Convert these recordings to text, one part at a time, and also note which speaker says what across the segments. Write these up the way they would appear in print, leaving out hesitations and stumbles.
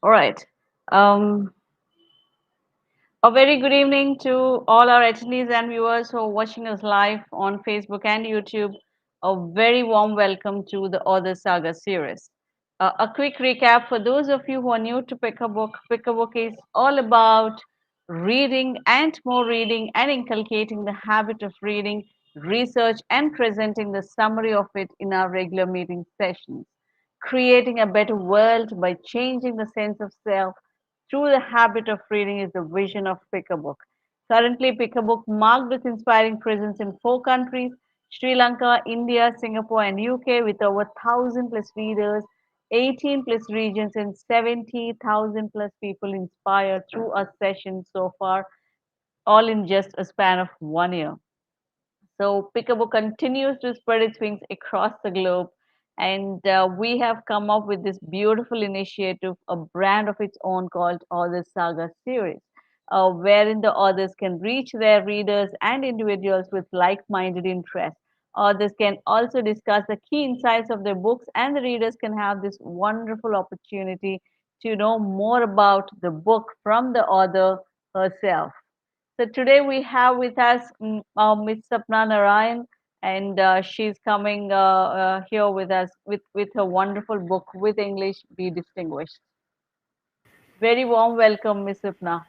Speaker 1: All right. Um, a very good evening to all our attendees and viewers who are watching us live on Facebook and YouTube. A very warm welcome to the Author Saga series. A quick recap for those of you who are new to Pick a Book. Pick a Book is all about reading and more reading and inculcating the habit of reading, research, and presenting the summary of it in our regular meeting sessions. Creating a better world by changing the sense of self through the habit of reading is the vision of Pick a Book. Currently, Pick a Book marked its inspiring presence in four countries: Sri Lanka, India, Singapore, and UK, with over 1,000 plus readers, 18 plus regions, and 70,000 plus people inspired through a session so far, all in just a span of 1 year. So Picabo continues to spread its wings across the globe, and we have come up with this beautiful initiative, a brand of its own called Author Saga series, wherein the authors can reach their readers and individuals with like-minded interests. Authors can also discuss the key insights of their books, and the readers can have this wonderful opportunity to know more about the book from the author herself. So today we have with us Miss Sapna Narayan, and she's coming here with us with her wonderful book, With English Be Distinguished. Very warm welcome, Miss Sapna.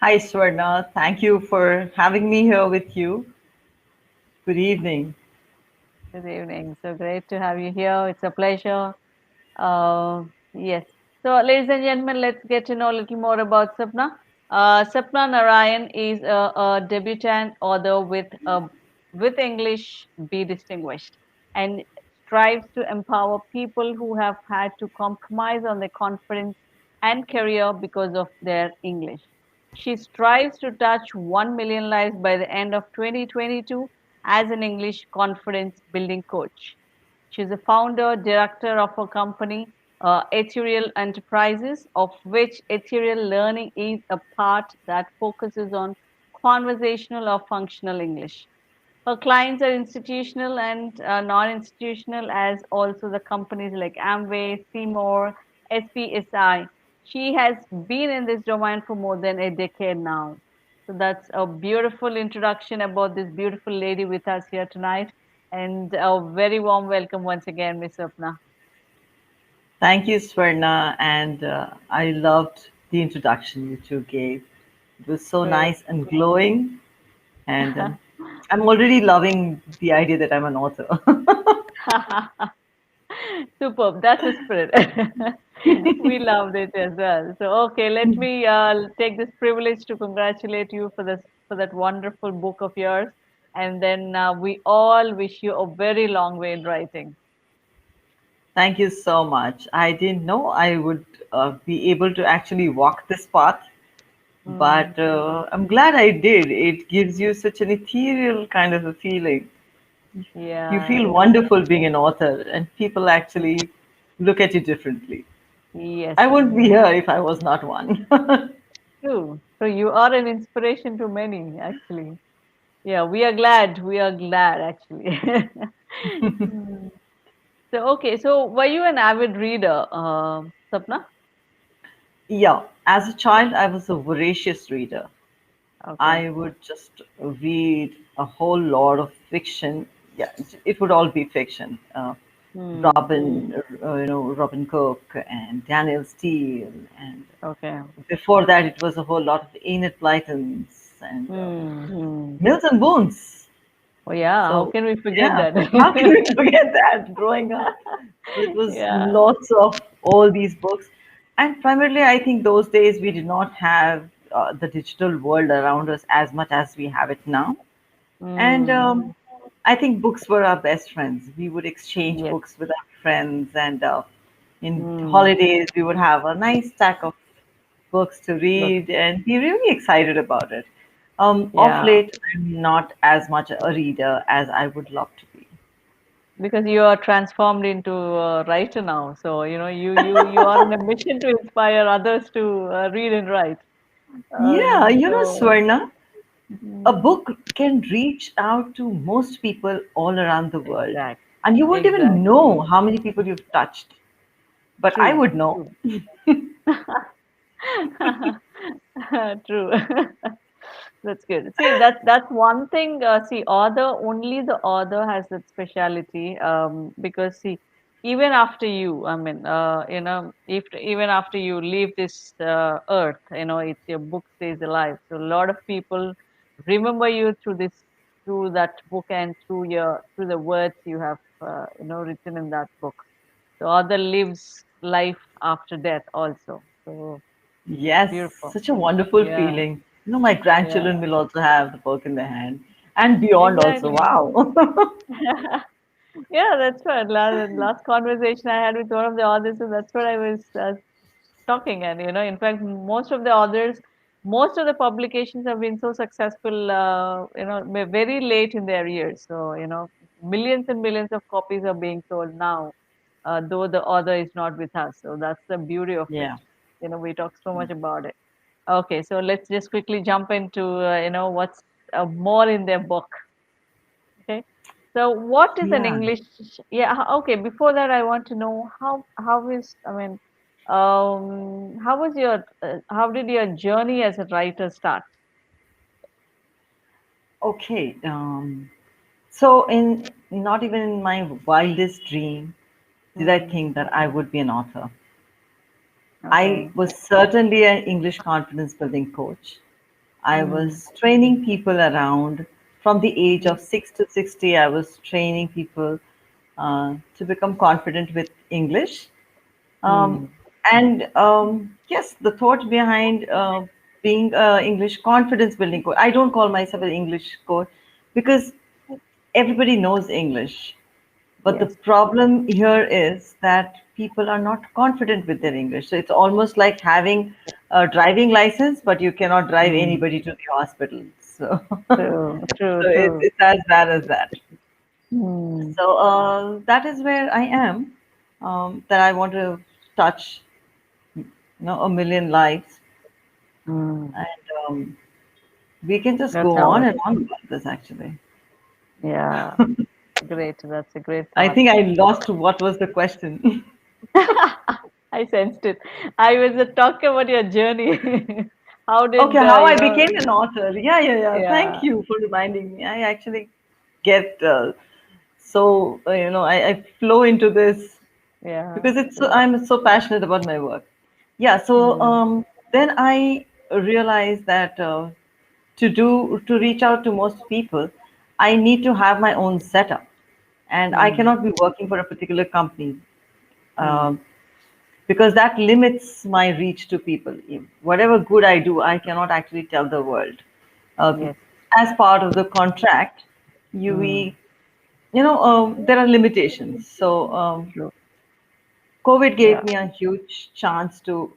Speaker 2: Hi, Swarna. Thank you for having me here with you. Good evening.
Speaker 1: Good evening. So great to have you here. It's a pleasure. Uh, yes. So, ladies and gentlemen, let's get to know a little more about Sapna. Sapna Narayan is a debutant author with English Be Distinguished, and strives to empower people who have had to compromise on their confidence and career because of their English. She strives to touch 1 million lives by the end of 2022 as an English confidence building coach. She's a founder, director of a company, Ethereal Enterprises, of which Ethereal Learning is a part that focuses on conversational or functional English. Her clients are institutional and non-institutional, as also the companies like Amway, Seymour, SPSI. She has been in this domain for more than a decade now. So that's a beautiful introduction about this beautiful lady with us here tonight. And a very warm welcome once again, Miss Sapna.
Speaker 2: Thank you, Swarna. And I loved the introduction you two gave. It was so
Speaker 1: Great.
Speaker 2: nice and glowing. And I'm already loving the idea that I'm an author.
Speaker 1: Superb. That's the spirit. We loved it as well. So, okay, let me take this privilege to congratulate you for this for that wonderful book of yours, and then we all wish you a very long way in writing.
Speaker 2: Thank you so much. I didn't know I would be able to actually walk this path,
Speaker 1: Mm,
Speaker 2: but I'm glad I did. It gives you such an ethereal kind of a feeling. You
Speaker 1: yeah.
Speaker 2: feel wonderful being an author, and people actually look at you differently.
Speaker 1: Yes.
Speaker 2: I wouldn't be
Speaker 1: Yes.
Speaker 2: here if I was not one.
Speaker 1: True. So you are an inspiration to many, actually. Yeah, we are glad. We are glad, actually. Mm. So, okay. So, were you an avid reader, Sapna?
Speaker 2: Yeah, as a child, I was a voracious reader.
Speaker 1: Okay.
Speaker 2: I would just read a whole lot of fiction. Yeah, it would all be fiction.
Speaker 1: Hmm.
Speaker 2: Robin Cook and Daniel Steele, and
Speaker 1: Okay.
Speaker 2: before that, it was a whole lot of Enid Blytons and
Speaker 1: Hmm.
Speaker 2: Milton Boons.
Speaker 1: Oh yeah, how
Speaker 2: So,
Speaker 1: can we forget
Speaker 2: yeah,
Speaker 1: that?
Speaker 2: how can we forget that growing up? So it was
Speaker 1: Yeah.
Speaker 2: lots of all these books. And primarily, I think those days we did not have the digital world around us as much as we have it now. And
Speaker 1: Hmm.
Speaker 2: I think books were our best friends. We would exchange
Speaker 1: Yes.
Speaker 2: books with our friends, and in
Speaker 1: Hmm.
Speaker 2: holidays, we would have a nice stack of books to
Speaker 1: Look.
Speaker 2: read and be really excited about it. Of
Speaker 1: Yeah.
Speaker 2: late, I'm not as much a reader as I would love to be.
Speaker 1: Because you are transformed into a writer now, so you are on a mission to inspire others to read and write.
Speaker 2: Yeah,
Speaker 1: So.
Speaker 2: Swarna, a
Speaker 1: Hmm.
Speaker 2: book can reach out to most people all around the world,
Speaker 1: Exact.
Speaker 2: and you won't even
Speaker 1: Exactly.
Speaker 2: know how many people you've touched. but I
Speaker 1: True,
Speaker 2: would know.
Speaker 1: true. True. That's good. See, that's one thing. See, author only the author has that speciality. Because see, even after you, I mean, if even after you leave this earth, it's your book stays alive. So a lot of people remember you through that book and through the words you have, written in that book. So author lives life after death also. So
Speaker 2: Yes,
Speaker 1: beautiful.
Speaker 2: such a wonderful
Speaker 1: Yeah,
Speaker 2: feeling. My
Speaker 1: yeah,
Speaker 2: grandchildren will also have the book in their hand and beyond also.
Speaker 1: exactly.
Speaker 2: Wow.
Speaker 1: Yeah, that's what last conversation I had with one of the authors, so that's what I was talking. And in fact, most of the publications have been so successful, very late in their years. So millions and millions of copies are being sold now, though the author is not with us. So that's the beauty of it.
Speaker 2: Yeah.
Speaker 1: We talk so much about it. Okay, so let's just quickly jump into what's more in their book. Okay. So what is an
Speaker 2: Yeah.
Speaker 1: English? Yeah. Okay. Before that, I want to know how is I mean, how did your journey as a writer start?
Speaker 2: Okay. So, in not even in my wildest dream did I
Speaker 1: Mm,
Speaker 2: think that I would be an author. I
Speaker 1: okay.
Speaker 2: was certainly an English confidence building coach. I
Speaker 1: Mm,
Speaker 2: was training people around from the age
Speaker 1: mm,
Speaker 2: of 6 to 60. I was training people to become confident with English. Um,
Speaker 1: mm,
Speaker 2: and yes, the thought behind being an English confidence building coach, I don't call myself an English coach because everybody knows English. But the
Speaker 1: yes.
Speaker 2: problem here is that people are not confident with their English. So it's almost like having a driving license, but you cannot drive
Speaker 1: Mm,
Speaker 2: anybody to the hospital. So, so
Speaker 1: true. True. True.
Speaker 2: it's as bad as that.
Speaker 1: Mm,
Speaker 2: So that is where I am. That I want to touch, a million lives,
Speaker 1: mm,
Speaker 2: and we can just
Speaker 1: that's
Speaker 2: go
Speaker 1: how
Speaker 2: on
Speaker 1: it
Speaker 2: and
Speaker 1: is.
Speaker 2: on about this. Actually,
Speaker 1: Yeah. Great. That's a great
Speaker 2: I
Speaker 1: thought.
Speaker 2: think I lost what was the question.
Speaker 1: I sensed it. I was talking about your journey. How
Speaker 2: Okay,
Speaker 1: did
Speaker 2: how I became an author. Yeah, yeah, yeah.
Speaker 1: yeah,
Speaker 2: Thank you for reminding me. I actually get so I flow into this
Speaker 1: yeah.
Speaker 2: because I'm so passionate about my work. Yeah. So
Speaker 1: Mm,
Speaker 2: then I realized that to reach out to most people, I need to have my own setup, and I
Speaker 1: mm,
Speaker 2: cannot be working for a particular company.
Speaker 1: mm.
Speaker 2: Um, because that limits my reach to people. Whatever good I do, I cannot actually tell the world.
Speaker 1: Yes.
Speaker 2: As part of the contract, you
Speaker 1: Mm,
Speaker 2: we, there are limitations. So
Speaker 1: true.
Speaker 2: COVID
Speaker 1: Yeah.
Speaker 2: gave me a huge chance to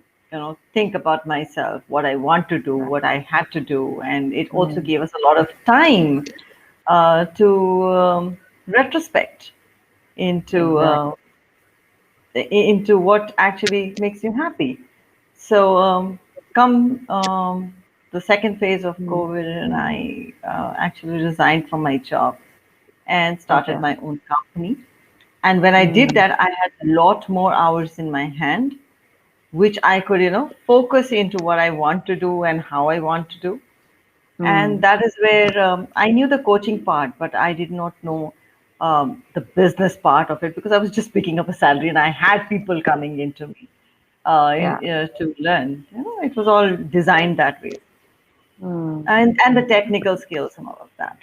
Speaker 2: think about myself, what I want to do,
Speaker 1: Right.
Speaker 2: what I had to do, and it also
Speaker 1: Mm,
Speaker 2: gave us a lot of time to retrospect into
Speaker 1: exactly.
Speaker 2: what actually makes you happy. So, come the second phase of
Speaker 1: Mm,
Speaker 2: COVID, and I actually resigned from my job and started
Speaker 1: okay.
Speaker 2: my own company. And when I did
Speaker 1: Mm,
Speaker 2: that, I had a lot more hours in my hand, which I could, focus into what I want to do and how I want to do. And
Speaker 1: mm,
Speaker 2: that is where I knew the coaching part, but I did not know the business part of it because I was just picking up a salary and I had people coming into me
Speaker 1: yeah.
Speaker 2: to learn. It was all designed that way,
Speaker 1: Mm,
Speaker 2: and the technical skills and all of that.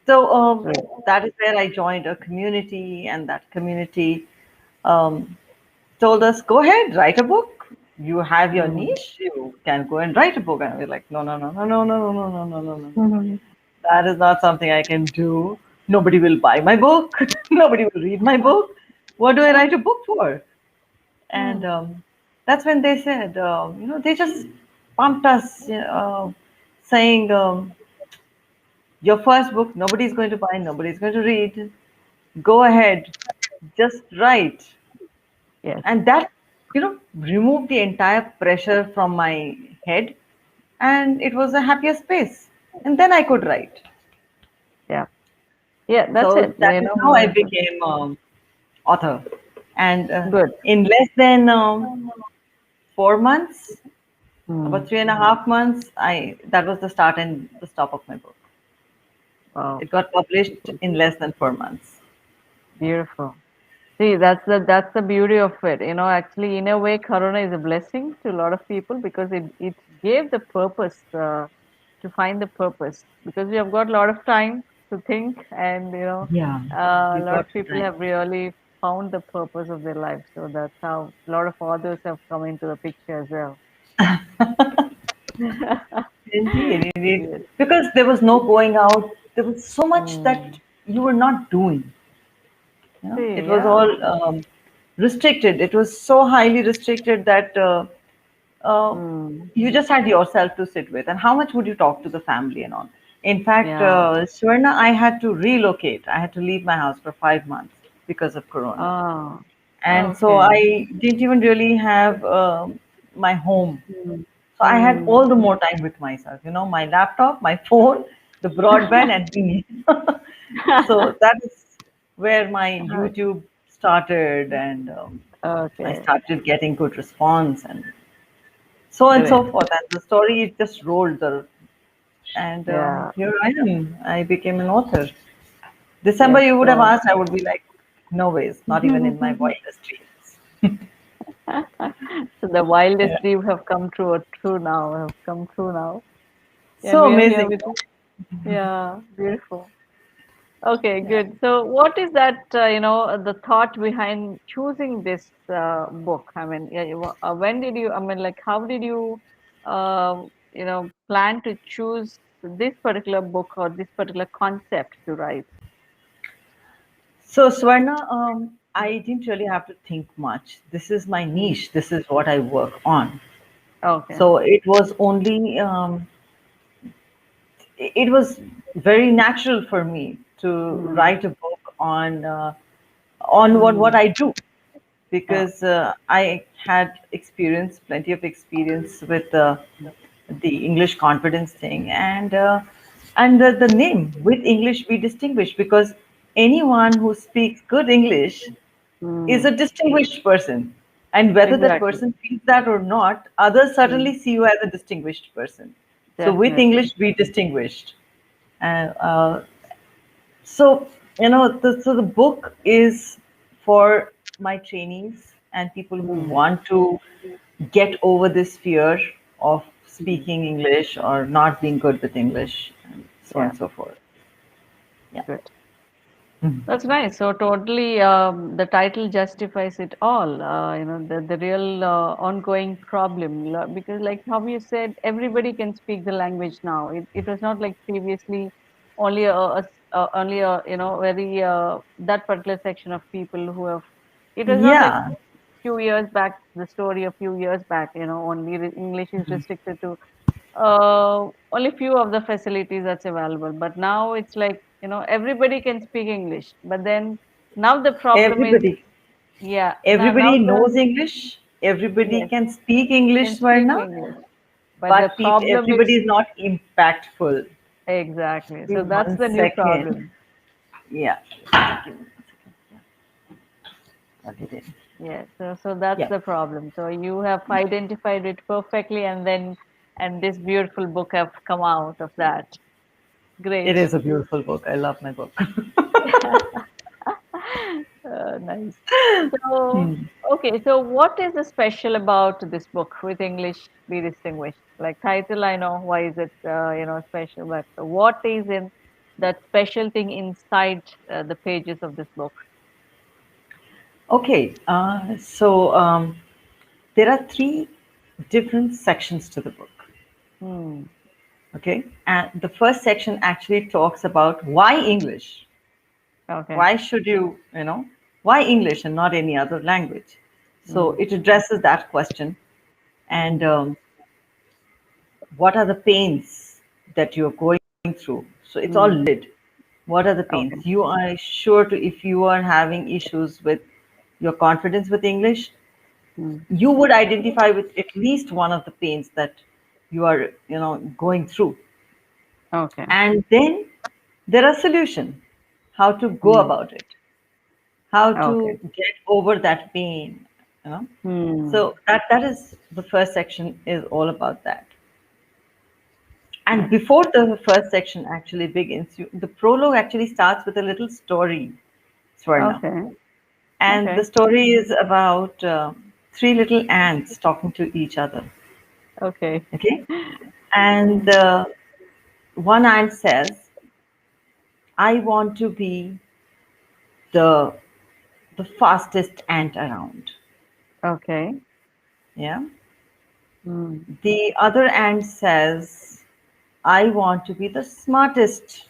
Speaker 2: So
Speaker 1: great.
Speaker 2: that is where I joined a community, and that community um, told us, "Go ahead, write a book. You have your
Speaker 1: Mm,
Speaker 2: niche. You can go and write a book." And we're like, "No, no, no, no, no, no, no, no, no, no, no, no, no.
Speaker 1: mhm,
Speaker 2: That is not something I can do. Nobody will buy my book. Nobody will read my book. What do I write a book for?" And
Speaker 1: mm,
Speaker 2: that's when they said, they just pumped us, saying, "Your first book, nobody's going to buy, nobody's going to read. Go ahead, just write."
Speaker 1: yes.
Speaker 2: And that, removed the entire pressure from my head, and it was a happier space. And then I could write.
Speaker 1: Yeah. Yeah. That's
Speaker 2: So
Speaker 1: it.
Speaker 2: that is how I became author. And
Speaker 1: Good.
Speaker 2: in less than 4 months,
Speaker 1: Hmm.
Speaker 2: about 3.5 months, I that was the start and the stop of my book.
Speaker 1: Wow.
Speaker 2: It got published in less than 4 months.
Speaker 1: Beautiful. See, that's the beauty of it. You know, actually, in a way, Corona is a blessing to a lot of people because it gave the purpose to find the purpose because we have got a lot of time to think, and
Speaker 2: Yeah,
Speaker 1: a
Speaker 2: we
Speaker 1: lot
Speaker 2: got
Speaker 1: of people
Speaker 2: time.
Speaker 1: have really found the purpose of their life. So that's how a lot of authors have come into the picture as well.
Speaker 2: Indeed, indeed.
Speaker 1: Yes.
Speaker 2: Because there was no going out. There was so much
Speaker 1: Hmm.
Speaker 2: that you were not doing.
Speaker 1: See,
Speaker 2: It was
Speaker 1: yeah.
Speaker 2: all restricted. It was so highly restricted that uh,
Speaker 1: Hmm.
Speaker 2: you just had yourself to sit with. And how much would you talk to the family and all? In fact,
Speaker 1: Yeah.
Speaker 2: Swarna, I had to relocate. I had to leave my house for 5 months because of Corona.
Speaker 1: Oh,
Speaker 2: And so
Speaker 1: okay.
Speaker 2: I didn't even really have my home.
Speaker 1: Hmm.
Speaker 2: So I had
Speaker 1: Hmm.
Speaker 2: all the more time with myself, my laptop, my phone, the broadband, and me. So that is where my YouTube started, and I
Speaker 1: Okay.
Speaker 2: started getting good response, and so on and
Speaker 1: Great.
Speaker 2: so forth. And the story just rolled, and
Speaker 1: Yeah.
Speaker 2: here I am. I became an author. December,
Speaker 1: Yes.
Speaker 2: you would have
Speaker 1: So,
Speaker 2: asked, I would be like, no ways, not even in my wildest dreams.
Speaker 1: so the wildest
Speaker 2: Yeah.
Speaker 1: dreams have come true, or true now, have come true now. And
Speaker 2: So
Speaker 1: we are here
Speaker 2: amazing.
Speaker 1: with you. Yeah, beautiful. Okay,
Speaker 2: Yeah.
Speaker 1: good. So, what is that, the thought behind choosing this book? I mean, yeah, when did you, I mean, like, how did you, plan to choose this particular book or this particular concept to write?
Speaker 2: So, Swarna, I didn't really have to think much. This is my
Speaker 1: Mm.
Speaker 2: niche. This is what I work on.
Speaker 1: Okay.
Speaker 2: So it was only, it was very natural for me to
Speaker 1: Mm.
Speaker 2: write a book on what
Speaker 1: Mm.
Speaker 2: I do,
Speaker 1: Yeah.
Speaker 2: because I had experience, plenty of experience with the English confidence thing, and the name with English we distinguish, because anyone who speaks good English is
Speaker 1: Mm.
Speaker 2: a distinguished person. And whether that
Speaker 1: Exactly.
Speaker 2: person feels that or not, others
Speaker 1: Mm.
Speaker 2: certainly see you as a distinguished person. So with
Speaker 1: Definitely.
Speaker 2: English, be distinguished. And so the book is for my trainees and people who
Speaker 1: Mm.
Speaker 2: want to get over this fear of
Speaker 1: Mm.
Speaker 2: speaking English or not being good with English, and so on
Speaker 1: Yeah.
Speaker 2: and so forth. Yeah.
Speaker 1: Good. That's nice. So totally, the title justifies it all. The real ongoing problem because, like how you said, everybody can speak the language now. It was not like previously only only a very that particular section of people who have. It was not like
Speaker 2: Yeah.
Speaker 1: few years back. The story a few years back. Only English is restricted to only few of the facilities that's available. But now it's like, everybody can speak English. But then now the problem is,
Speaker 2: Everybody.
Speaker 1: yeah, now
Speaker 2: Everybody
Speaker 1: the,
Speaker 2: knows English. Everybody
Speaker 1: yes,
Speaker 2: can speak English,
Speaker 1: can speak
Speaker 2: Swarna,
Speaker 1: English. But the
Speaker 2: but
Speaker 1: problem
Speaker 2: everybody
Speaker 1: is,
Speaker 2: is not impactful.
Speaker 1: exactly.
Speaker 2: Give
Speaker 1: So
Speaker 2: me
Speaker 1: that's
Speaker 2: one
Speaker 1: the new
Speaker 2: second.
Speaker 1: problem.
Speaker 2: Yeah. Give me 1 second. Yeah. Got it in.
Speaker 1: Yes. So that's
Speaker 2: Yeah.
Speaker 1: the problem. So you have identified it perfectly, and this beautiful book have come out of that.
Speaker 2: It
Speaker 1: Great.
Speaker 2: is a beautiful book. I love my book.
Speaker 1: Nice. So, okay, so what is the special about this book with English be distinguished? Like title, I know why is it special, but what is in that special thing inside the pages of this book?
Speaker 2: Okay. So there are three different sections to the book.
Speaker 1: Hmm.
Speaker 2: Okay. And the first section actually talks about why English.
Speaker 1: Okay.
Speaker 2: Why should why English and not any other language? So
Speaker 1: Hmm.
Speaker 2: it addresses that question. And
Speaker 1: Hmm.
Speaker 2: what are the pains that you're going through? So it's all
Speaker 1: Hmm.
Speaker 2: listed. What are the
Speaker 1: Okay.
Speaker 2: pains? You are sure to, if you are having issues with your confidence with English,
Speaker 1: Hmm.
Speaker 2: you would identify with at least one of the pains that you are, going through.
Speaker 1: Okay.
Speaker 2: And then there are solutions, how to go
Speaker 1: Hmm.
Speaker 2: about it. how
Speaker 1: Okay.
Speaker 2: to get over that pain. You know?
Speaker 1: Hmm.
Speaker 2: So that is the first section is all about that. And
Speaker 1: Nice.
Speaker 2: before the first section actually begins, the prologue actually starts with a little story, Swarna.
Speaker 1: Okay.
Speaker 2: And the
Speaker 1: Okay.
Speaker 2: story is about three little ants talking to each other.
Speaker 1: Okay.
Speaker 2: Okay? And
Speaker 1: Hmm.
Speaker 2: one ant says, I want to be the the fastest ant around.
Speaker 1: Okay.
Speaker 2: Yeah.
Speaker 1: Hmm.
Speaker 2: The other ant says, I want to be the smartest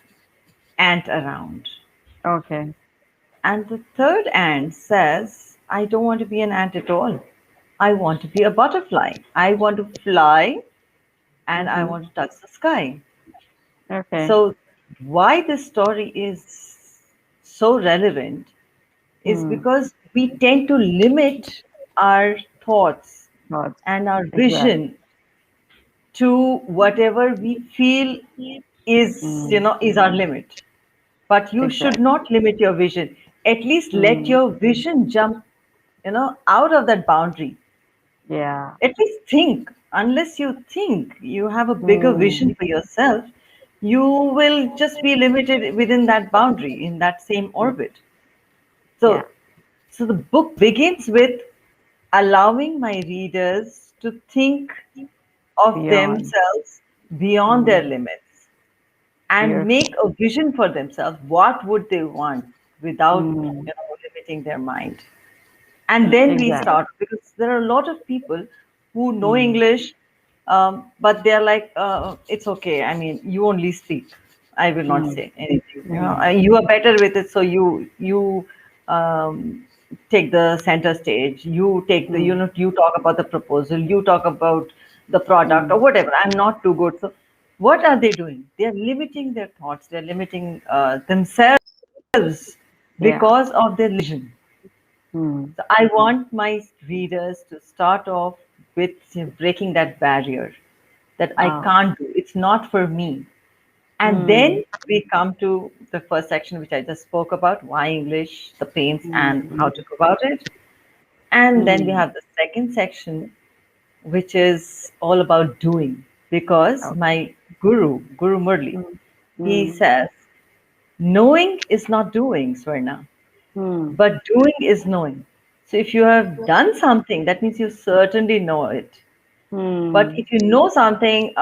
Speaker 2: ant around.
Speaker 1: Okay.
Speaker 2: And the third ant says, I don't want to be an ant at all. I want to be a butterfly. I want to fly and I
Speaker 1: Mm-hmm.
Speaker 2: want to touch the sky.
Speaker 1: Okay.
Speaker 2: So, why this story is so relevant is
Speaker 1: Hmm.
Speaker 2: because we tend to limit our thoughts
Speaker 1: Thoughts.
Speaker 2: and our
Speaker 1: Exactly.
Speaker 2: vision to whatever we feel is,
Speaker 1: Hmm.
Speaker 2: is our limit. But you should
Speaker 1: Exactly.
Speaker 2: not limit your vision. At least let
Speaker 1: Hmm.
Speaker 2: your vision jump, out of that boundary.
Speaker 1: Yeah.
Speaker 2: At least think. Unless you think you have a bigger
Speaker 1: Hmm.
Speaker 2: vision for yourself, you will just be limited within that boundary, in that same
Speaker 1: Yeah.
Speaker 2: orbit.
Speaker 1: Yeah.
Speaker 2: So, so the book begins with allowing my readers to think of
Speaker 1: Beyond.
Speaker 2: themselves beyond their
Speaker 1: Hmm.
Speaker 2: limits and
Speaker 1: Beautiful.
Speaker 2: make a vision for themselves. What would they want without,
Speaker 1: Hmm.
Speaker 2: limiting their mind? And then we
Speaker 1: Exactly.
Speaker 2: start because there are a lot of people who know
Speaker 1: Hmm.
Speaker 2: English, but they're like, it's okay. I mean, you only speak. I will not
Speaker 1: Hmm.
Speaker 2: say anything.
Speaker 1: Hmm.
Speaker 2: You are better with it, so you um, take the center stage. You take the,
Speaker 1: Hmm.
Speaker 2: you talk about the proposal. You talk about the product or
Speaker 1: Hmm.
Speaker 2: whatever. I'm not too good. So, what are they doing? They're limiting their thoughts. They're limiting themselves
Speaker 1: Yeah.
Speaker 2: because of their vision.
Speaker 1: Hmm.
Speaker 2: So I want my readers to start off with breaking that barrier that I
Speaker 1: Ah.
Speaker 2: can't do. It's not for me. And
Speaker 1: Hmm.
Speaker 2: then we come to the first section, which I just spoke about why English, the pains, and
Speaker 1: Hmm.
Speaker 2: how to go about it. And then we
Speaker 1: Hmm.
Speaker 2: have the second section, which is all about doing. Because
Speaker 1: Okay.
Speaker 2: my Guru Murli,
Speaker 1: Hmm.
Speaker 2: he
Speaker 1: Hmm.
Speaker 2: says, knowing is not doing, Swarna.
Speaker 1: Hmm.
Speaker 2: But doing is knowing. So if you have done something, that means you certainly know it. But
Speaker 1: Hmm.
Speaker 2: if you know something,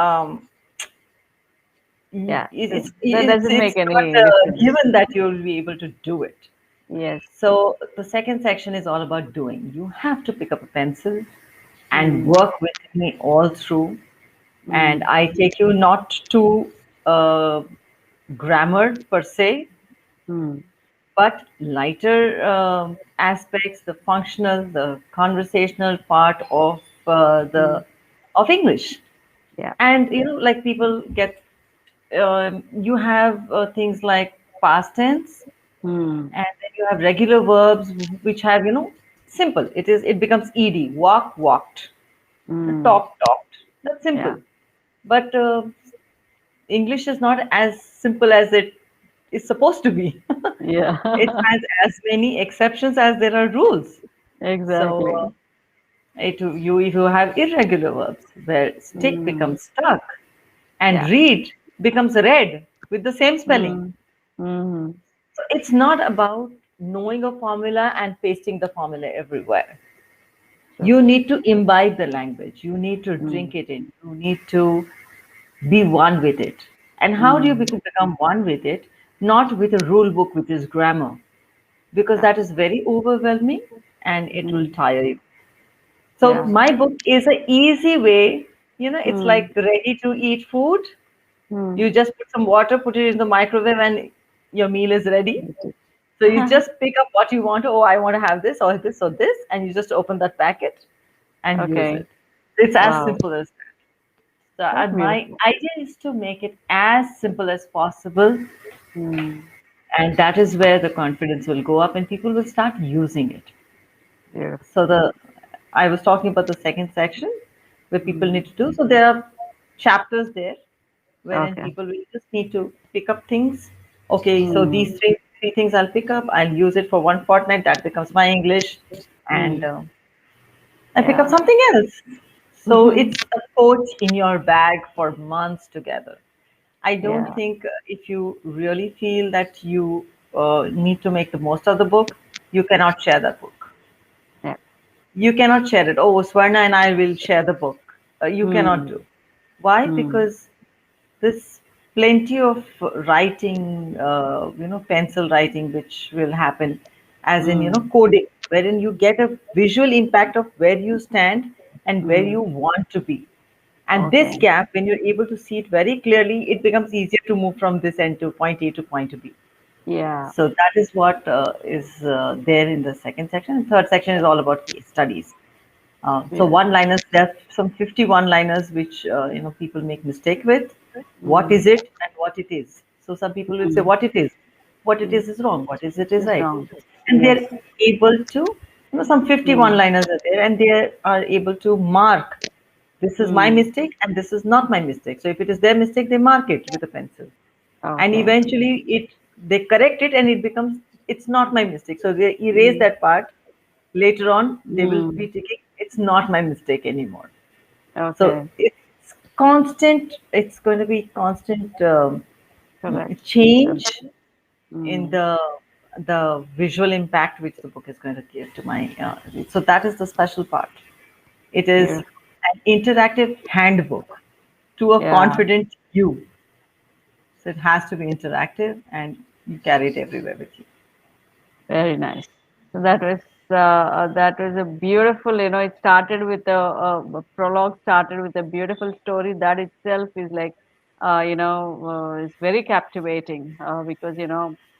Speaker 1: Yeah.
Speaker 2: it's
Speaker 1: That
Speaker 2: it's
Speaker 1: doesn't
Speaker 2: it's
Speaker 1: make
Speaker 2: not
Speaker 1: any difference.
Speaker 2: given that you'll be able to do it.
Speaker 1: Yes.
Speaker 2: So the second section is all about doing. You have to pick up a pencil and
Speaker 1: Hmm.
Speaker 2: work with me all through. And
Speaker 1: Hmm.
Speaker 2: I take you not to uh, grammar per se,
Speaker 1: Hmm.
Speaker 2: but lighter aspects, the functional, the conversational part of
Speaker 1: Hmm.
Speaker 2: the of English.
Speaker 1: Yeah.
Speaker 2: And like people get, you have things like past tense,
Speaker 1: Hmm.
Speaker 2: and then you have regular verbs which have simple. It becomes ed. Walk, walked.
Speaker 1: Hmm.
Speaker 2: Talk, talked. That's
Speaker 1: Yeah.
Speaker 2: simple. But English is not as simple as it is supposed to be.
Speaker 1: Yeah.
Speaker 2: It has as many exceptions as there are rules. So
Speaker 1: Exactly.
Speaker 2: if you have irregular verbs where stick
Speaker 1: Hmm.
Speaker 2: becomes stuck and
Speaker 1: Yeah.
Speaker 2: read becomes read with the same spelling.
Speaker 1: Hmm. Hmm.
Speaker 2: So it's not about knowing a formula and pasting the formula everywhere.
Speaker 1: True.
Speaker 2: You need to imbibe the language. You need to
Speaker 1: Hmm.
Speaker 2: drink it in. You need to be one with it. And how do you
Speaker 1: Hmm.
Speaker 2: become one with it? Not with a rule book, which is grammar, because
Speaker 1: Yeah.
Speaker 2: that is very overwhelming and it will
Speaker 1: Hmm.
Speaker 2: tire you. So
Speaker 1: Yeah.
Speaker 2: my book is an easy way. It's
Speaker 1: Hmm.
Speaker 2: like ready to eat food.
Speaker 1: Hmm.
Speaker 2: You just put some water, put it in the microwave, and your meal is ready.
Speaker 1: It is.
Speaker 2: So you just pick up what you want. Oh, I want to have this or this or this, and you just open that packet and use
Speaker 1: Okay.
Speaker 2: it. It's as
Speaker 1: Wow.
Speaker 2: simple as that. So
Speaker 1: That's
Speaker 2: my
Speaker 1: beautiful.
Speaker 2: idea is to make it as simple as possible,
Speaker 1: Hmm.
Speaker 2: and that is where the confidence will go up, and people will start using it.
Speaker 1: Beautiful.
Speaker 2: So I was talking about the second section where people
Speaker 1: Hmm.
Speaker 2: need to do. So there are chapters there wherein
Speaker 1: Okay.
Speaker 2: people will just need to pick up things. Okay, so
Speaker 1: Hmm.
Speaker 2: these three three things I'll pick up. I'll use it for one fortnight. That becomes my English, and
Speaker 1: Mm.
Speaker 2: I pick up
Speaker 1: Yeah.
Speaker 2: something else. So
Speaker 1: Hmm.
Speaker 2: it's a coach in your bag for months together. I don't
Speaker 1: Yeah.
Speaker 2: think if you really feel that you need to make the most of the book, you cannot share that book.
Speaker 1: Yeah.
Speaker 2: You cannot share it. Oh, Swarna and I will share the book. You cannot
Speaker 1: Hmm.
Speaker 2: do. Why?
Speaker 1: Hmm.
Speaker 2: Because there's plenty of writing, pencil writing, which will happen, as in,
Speaker 1: Hmm.
Speaker 2: coding, wherein you get a visual impact of where you stand and where
Speaker 1: Hmm.
Speaker 2: you want to be. And this
Speaker 1: Okay.
Speaker 2: gap, when you're able to see it very clearly, it becomes easier to move from this end to point A to point B.
Speaker 1: Yeah.
Speaker 2: So that is what is there in the second section. Third section is all about case studies. So
Speaker 1: Yes.
Speaker 2: one-liners, there are some 51 liners which people make mistake with. What is
Speaker 1: Hmm.
Speaker 2: it and what it is? So some people will say
Speaker 1: Hmm.
Speaker 2: what it
Speaker 1: Hmm.
Speaker 2: is wrong, what is it is
Speaker 1: It's
Speaker 2: right,
Speaker 1: wrong.
Speaker 2: and
Speaker 1: Yes.
Speaker 2: they're able to, some 51
Speaker 1: Hmm.
Speaker 2: liners are there, and they are able to mark this is my
Speaker 1: Hmm.
Speaker 2: mistake and this is not my mistake. So if it is their mistake, they mark it with a pencil, and
Speaker 1: Okay.
Speaker 2: eventually they correct it and it becomes it's not my mistake. So they erase
Speaker 1: Hmm.
Speaker 2: that part. Later on, they will
Speaker 1: Hmm.
Speaker 2: be thinking it's not my mistake anymore. So
Speaker 1: Okay.
Speaker 2: it's constant. It's going to be constant
Speaker 1: Correction.
Speaker 2: change in
Speaker 1: Hmm.
Speaker 2: the visual impact which the book is going to give to my. So that is the special part. It is
Speaker 1: Beautiful.
Speaker 2: an interactive handbook to a
Speaker 1: Yeah.
Speaker 2: confident you. So it has to be interactive, and you carry it everywhere with you.
Speaker 1: Very nice. So that was a beautiful, it started with a prologue started with a beautiful story that itself is like, it's very captivating because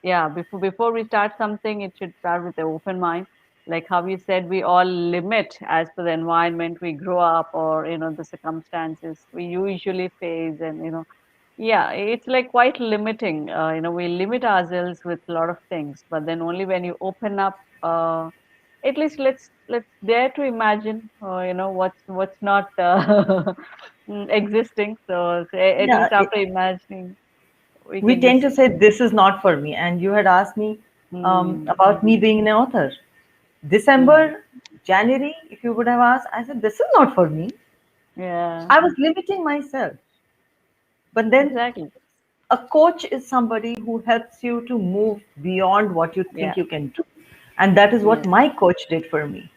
Speaker 1: yeah, before we start something, it should start with an open mind. Like how you said, we all limit as per the environment we grow up, or the circumstances we usually face, and yeah, it's like quite limiting. We limit ourselves with a lot of things, but then only when you open up, at least let's dare to imagine, what's not existing. So at
Speaker 2: Yeah,
Speaker 1: least after imagining, we
Speaker 2: we
Speaker 1: can
Speaker 2: tend
Speaker 1: just.
Speaker 2: to say this is not for me. And you had asked me
Speaker 1: Hmm.
Speaker 2: about me being an author.
Speaker 1: Hmm.
Speaker 2: December, January, if you would have asked, I said, this is not for me.
Speaker 1: Yeah.
Speaker 2: I was limiting myself. But then
Speaker 1: Exactly.
Speaker 2: a coach is somebody who helps you to move beyond what you
Speaker 1: Yeah.
Speaker 2: think you can do. And that is what
Speaker 1: Yeah.
Speaker 2: my coach did for me.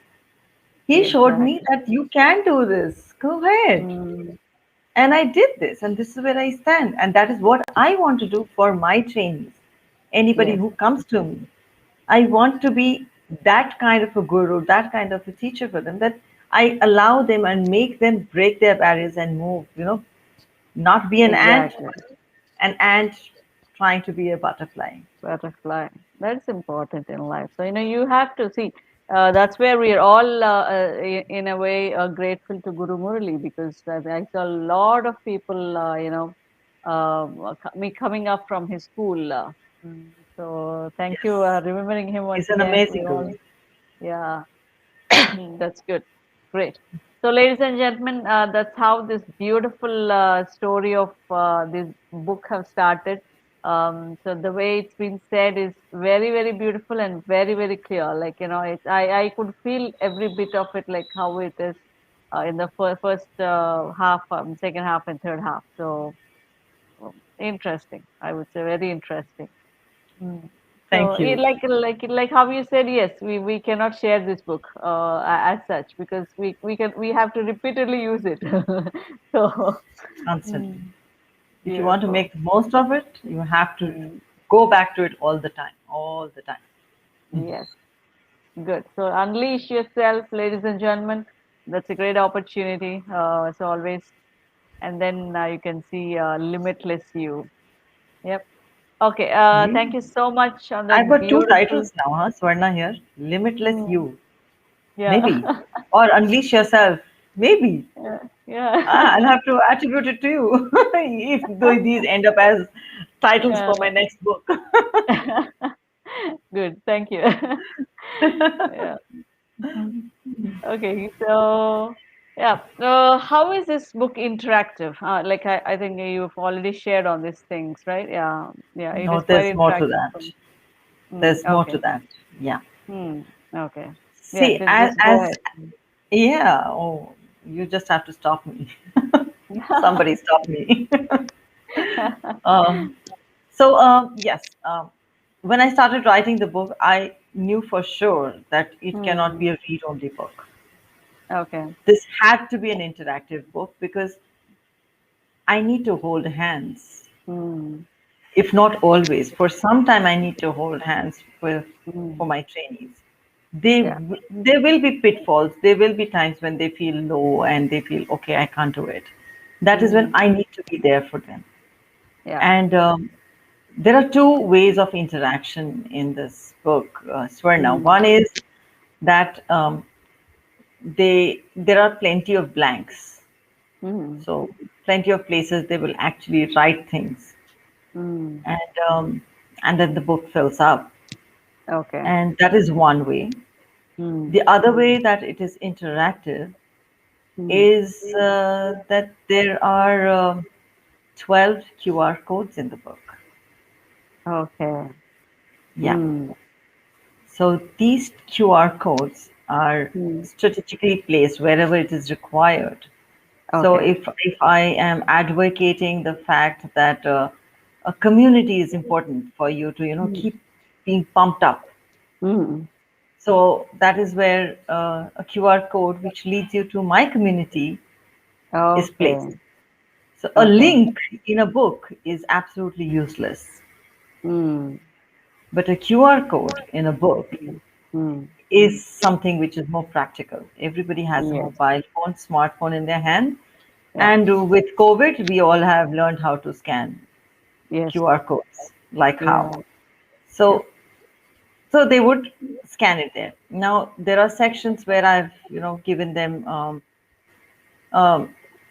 Speaker 2: He showed me
Speaker 1: Exactly.
Speaker 2: that you can do this. Go ahead.
Speaker 1: Hmm.
Speaker 2: And I did this, and this is where I stand. And that is what I want to do for my trainees, anybody
Speaker 1: Yes.
Speaker 2: who comes to me. I want to be that kind of a guru, that kind of a teacher for them, that I allow them and make them break their barriers and move, not be an ant,
Speaker 1: Exactly.
Speaker 2: but an ant trying to be a butterfly.
Speaker 1: Butterfly. That's important in life. So, you have to see. That's where we are all, in a way, grateful to Guru Murali, because I saw a lot of people, me coming up from his school. Mm, so, thank you,
Speaker 2: Yes,
Speaker 1: remembering him once
Speaker 2: he's an
Speaker 1: again.
Speaker 2: amazing
Speaker 1: We
Speaker 2: guru.
Speaker 1: all, yeah. That's good. Great. So, ladies and gentlemen, that's how this beautiful story of this book have started. So the way it's been said is very, very beautiful and very, very clear. Like, I could feel every bit of it, like how it is in the first half, second half, and third half. So interesting, I would say, very interesting. Mm. So
Speaker 2: Thank you.
Speaker 1: like how you said, yes, we cannot share this book as such, because we have to repeatedly use it. So
Speaker 2: Constantly.
Speaker 1: mm,
Speaker 2: If you want to
Speaker 1: beautiful.
Speaker 2: make the most of it, you have to
Speaker 1: Mm,
Speaker 2: go back to it all the time, all the time.
Speaker 1: yes, good. So unleash yourself, ladies and gentlemen. That's a great opportunity, as always. And then you can see limitless you. Yep. Okay. Thank
Speaker 2: You,
Speaker 1: you so much on
Speaker 2: I've
Speaker 1: that
Speaker 2: got two
Speaker 1: beautiful.
Speaker 2: titles now, huh? Swarna here. Limitless
Speaker 1: Mm,
Speaker 2: You, maybe.
Speaker 1: yeah.
Speaker 2: Or Unleash Yourself, maybe.
Speaker 1: Yeah. Yeah.
Speaker 2: Ah, I'll have to attribute it to you if these end up as titles
Speaker 1: Yeah.
Speaker 2: for my next book.
Speaker 1: Good. Thank you. Yeah. Mhm. Okay. So, yeah. How is this book interactive? Like I think you've already shared on these things, right? Yeah. Yeah. It
Speaker 2: No,
Speaker 1: is quite
Speaker 2: there's more to
Speaker 1: interactive.
Speaker 2: that.
Speaker 1: Mm,
Speaker 2: There's more to
Speaker 1: okay.
Speaker 2: that. Yeah.
Speaker 1: Hmm. Okay. Yeah.
Speaker 2: See,
Speaker 1: Just go
Speaker 2: as
Speaker 1: ahead.
Speaker 2: yeah. Oh, you just have to stop me. Somebody stop me. um, yes, when I started writing the book, I knew for sure that it cannot
Speaker 1: Hmm.
Speaker 2: be a read-only book.
Speaker 1: Okay.
Speaker 2: This had to be an interactive book because I need to hold hands,
Speaker 1: Hmm.
Speaker 2: if not always. For some time, I need to hold hands for
Speaker 1: Hmm.
Speaker 2: my trainees.
Speaker 1: Yeah.
Speaker 2: There will be pitfalls. There will be times when they feel low and they feel, okay, I can't do it. That is when
Speaker 1: Hmm.
Speaker 2: I need to be there for them.
Speaker 1: Yeah.
Speaker 2: And there are two ways of interaction in this book, Swarna.
Speaker 1: Hmm.
Speaker 2: One is that there are plenty of blanks,
Speaker 1: Hmm.
Speaker 2: so plenty of places they will actually write things,
Speaker 1: Hmm.
Speaker 2: and then the book fills up,
Speaker 1: Okay.
Speaker 2: and that is one way.
Speaker 1: Hmm.
Speaker 2: The other way that it is interactive
Speaker 1: Hmm.
Speaker 2: is that there are 12 QR codes in the book.
Speaker 1: Okay.
Speaker 2: Yeah.
Speaker 1: Hmm.
Speaker 2: So these QR codes are
Speaker 1: Hmm.
Speaker 2: strategically placed wherever it is required. So
Speaker 1: Okay.
Speaker 2: if I am advocating the fact that a community is important for you to
Speaker 1: Hmm.
Speaker 2: keep being pumped up,
Speaker 1: Hmm.
Speaker 2: so that is where a QR code which leads you to my community is placed.
Speaker 1: Okay.
Speaker 2: So a
Speaker 1: Okay.
Speaker 2: link in a book is absolutely useless,
Speaker 1: Hmm.
Speaker 2: but a QR code in a book
Speaker 1: Hmm. Hmm.
Speaker 2: is something which is more practical. Everybody has a
Speaker 1: Yes.
Speaker 2: mobile phone, smartphone in their hand,
Speaker 1: Yeah.
Speaker 2: and with COVID, we all have learned how to scan
Speaker 1: Yes.
Speaker 2: QR codes. Like how?
Speaker 1: Yeah. Yes.
Speaker 2: So, so they would scan it there. Now there are sections where I've given them um,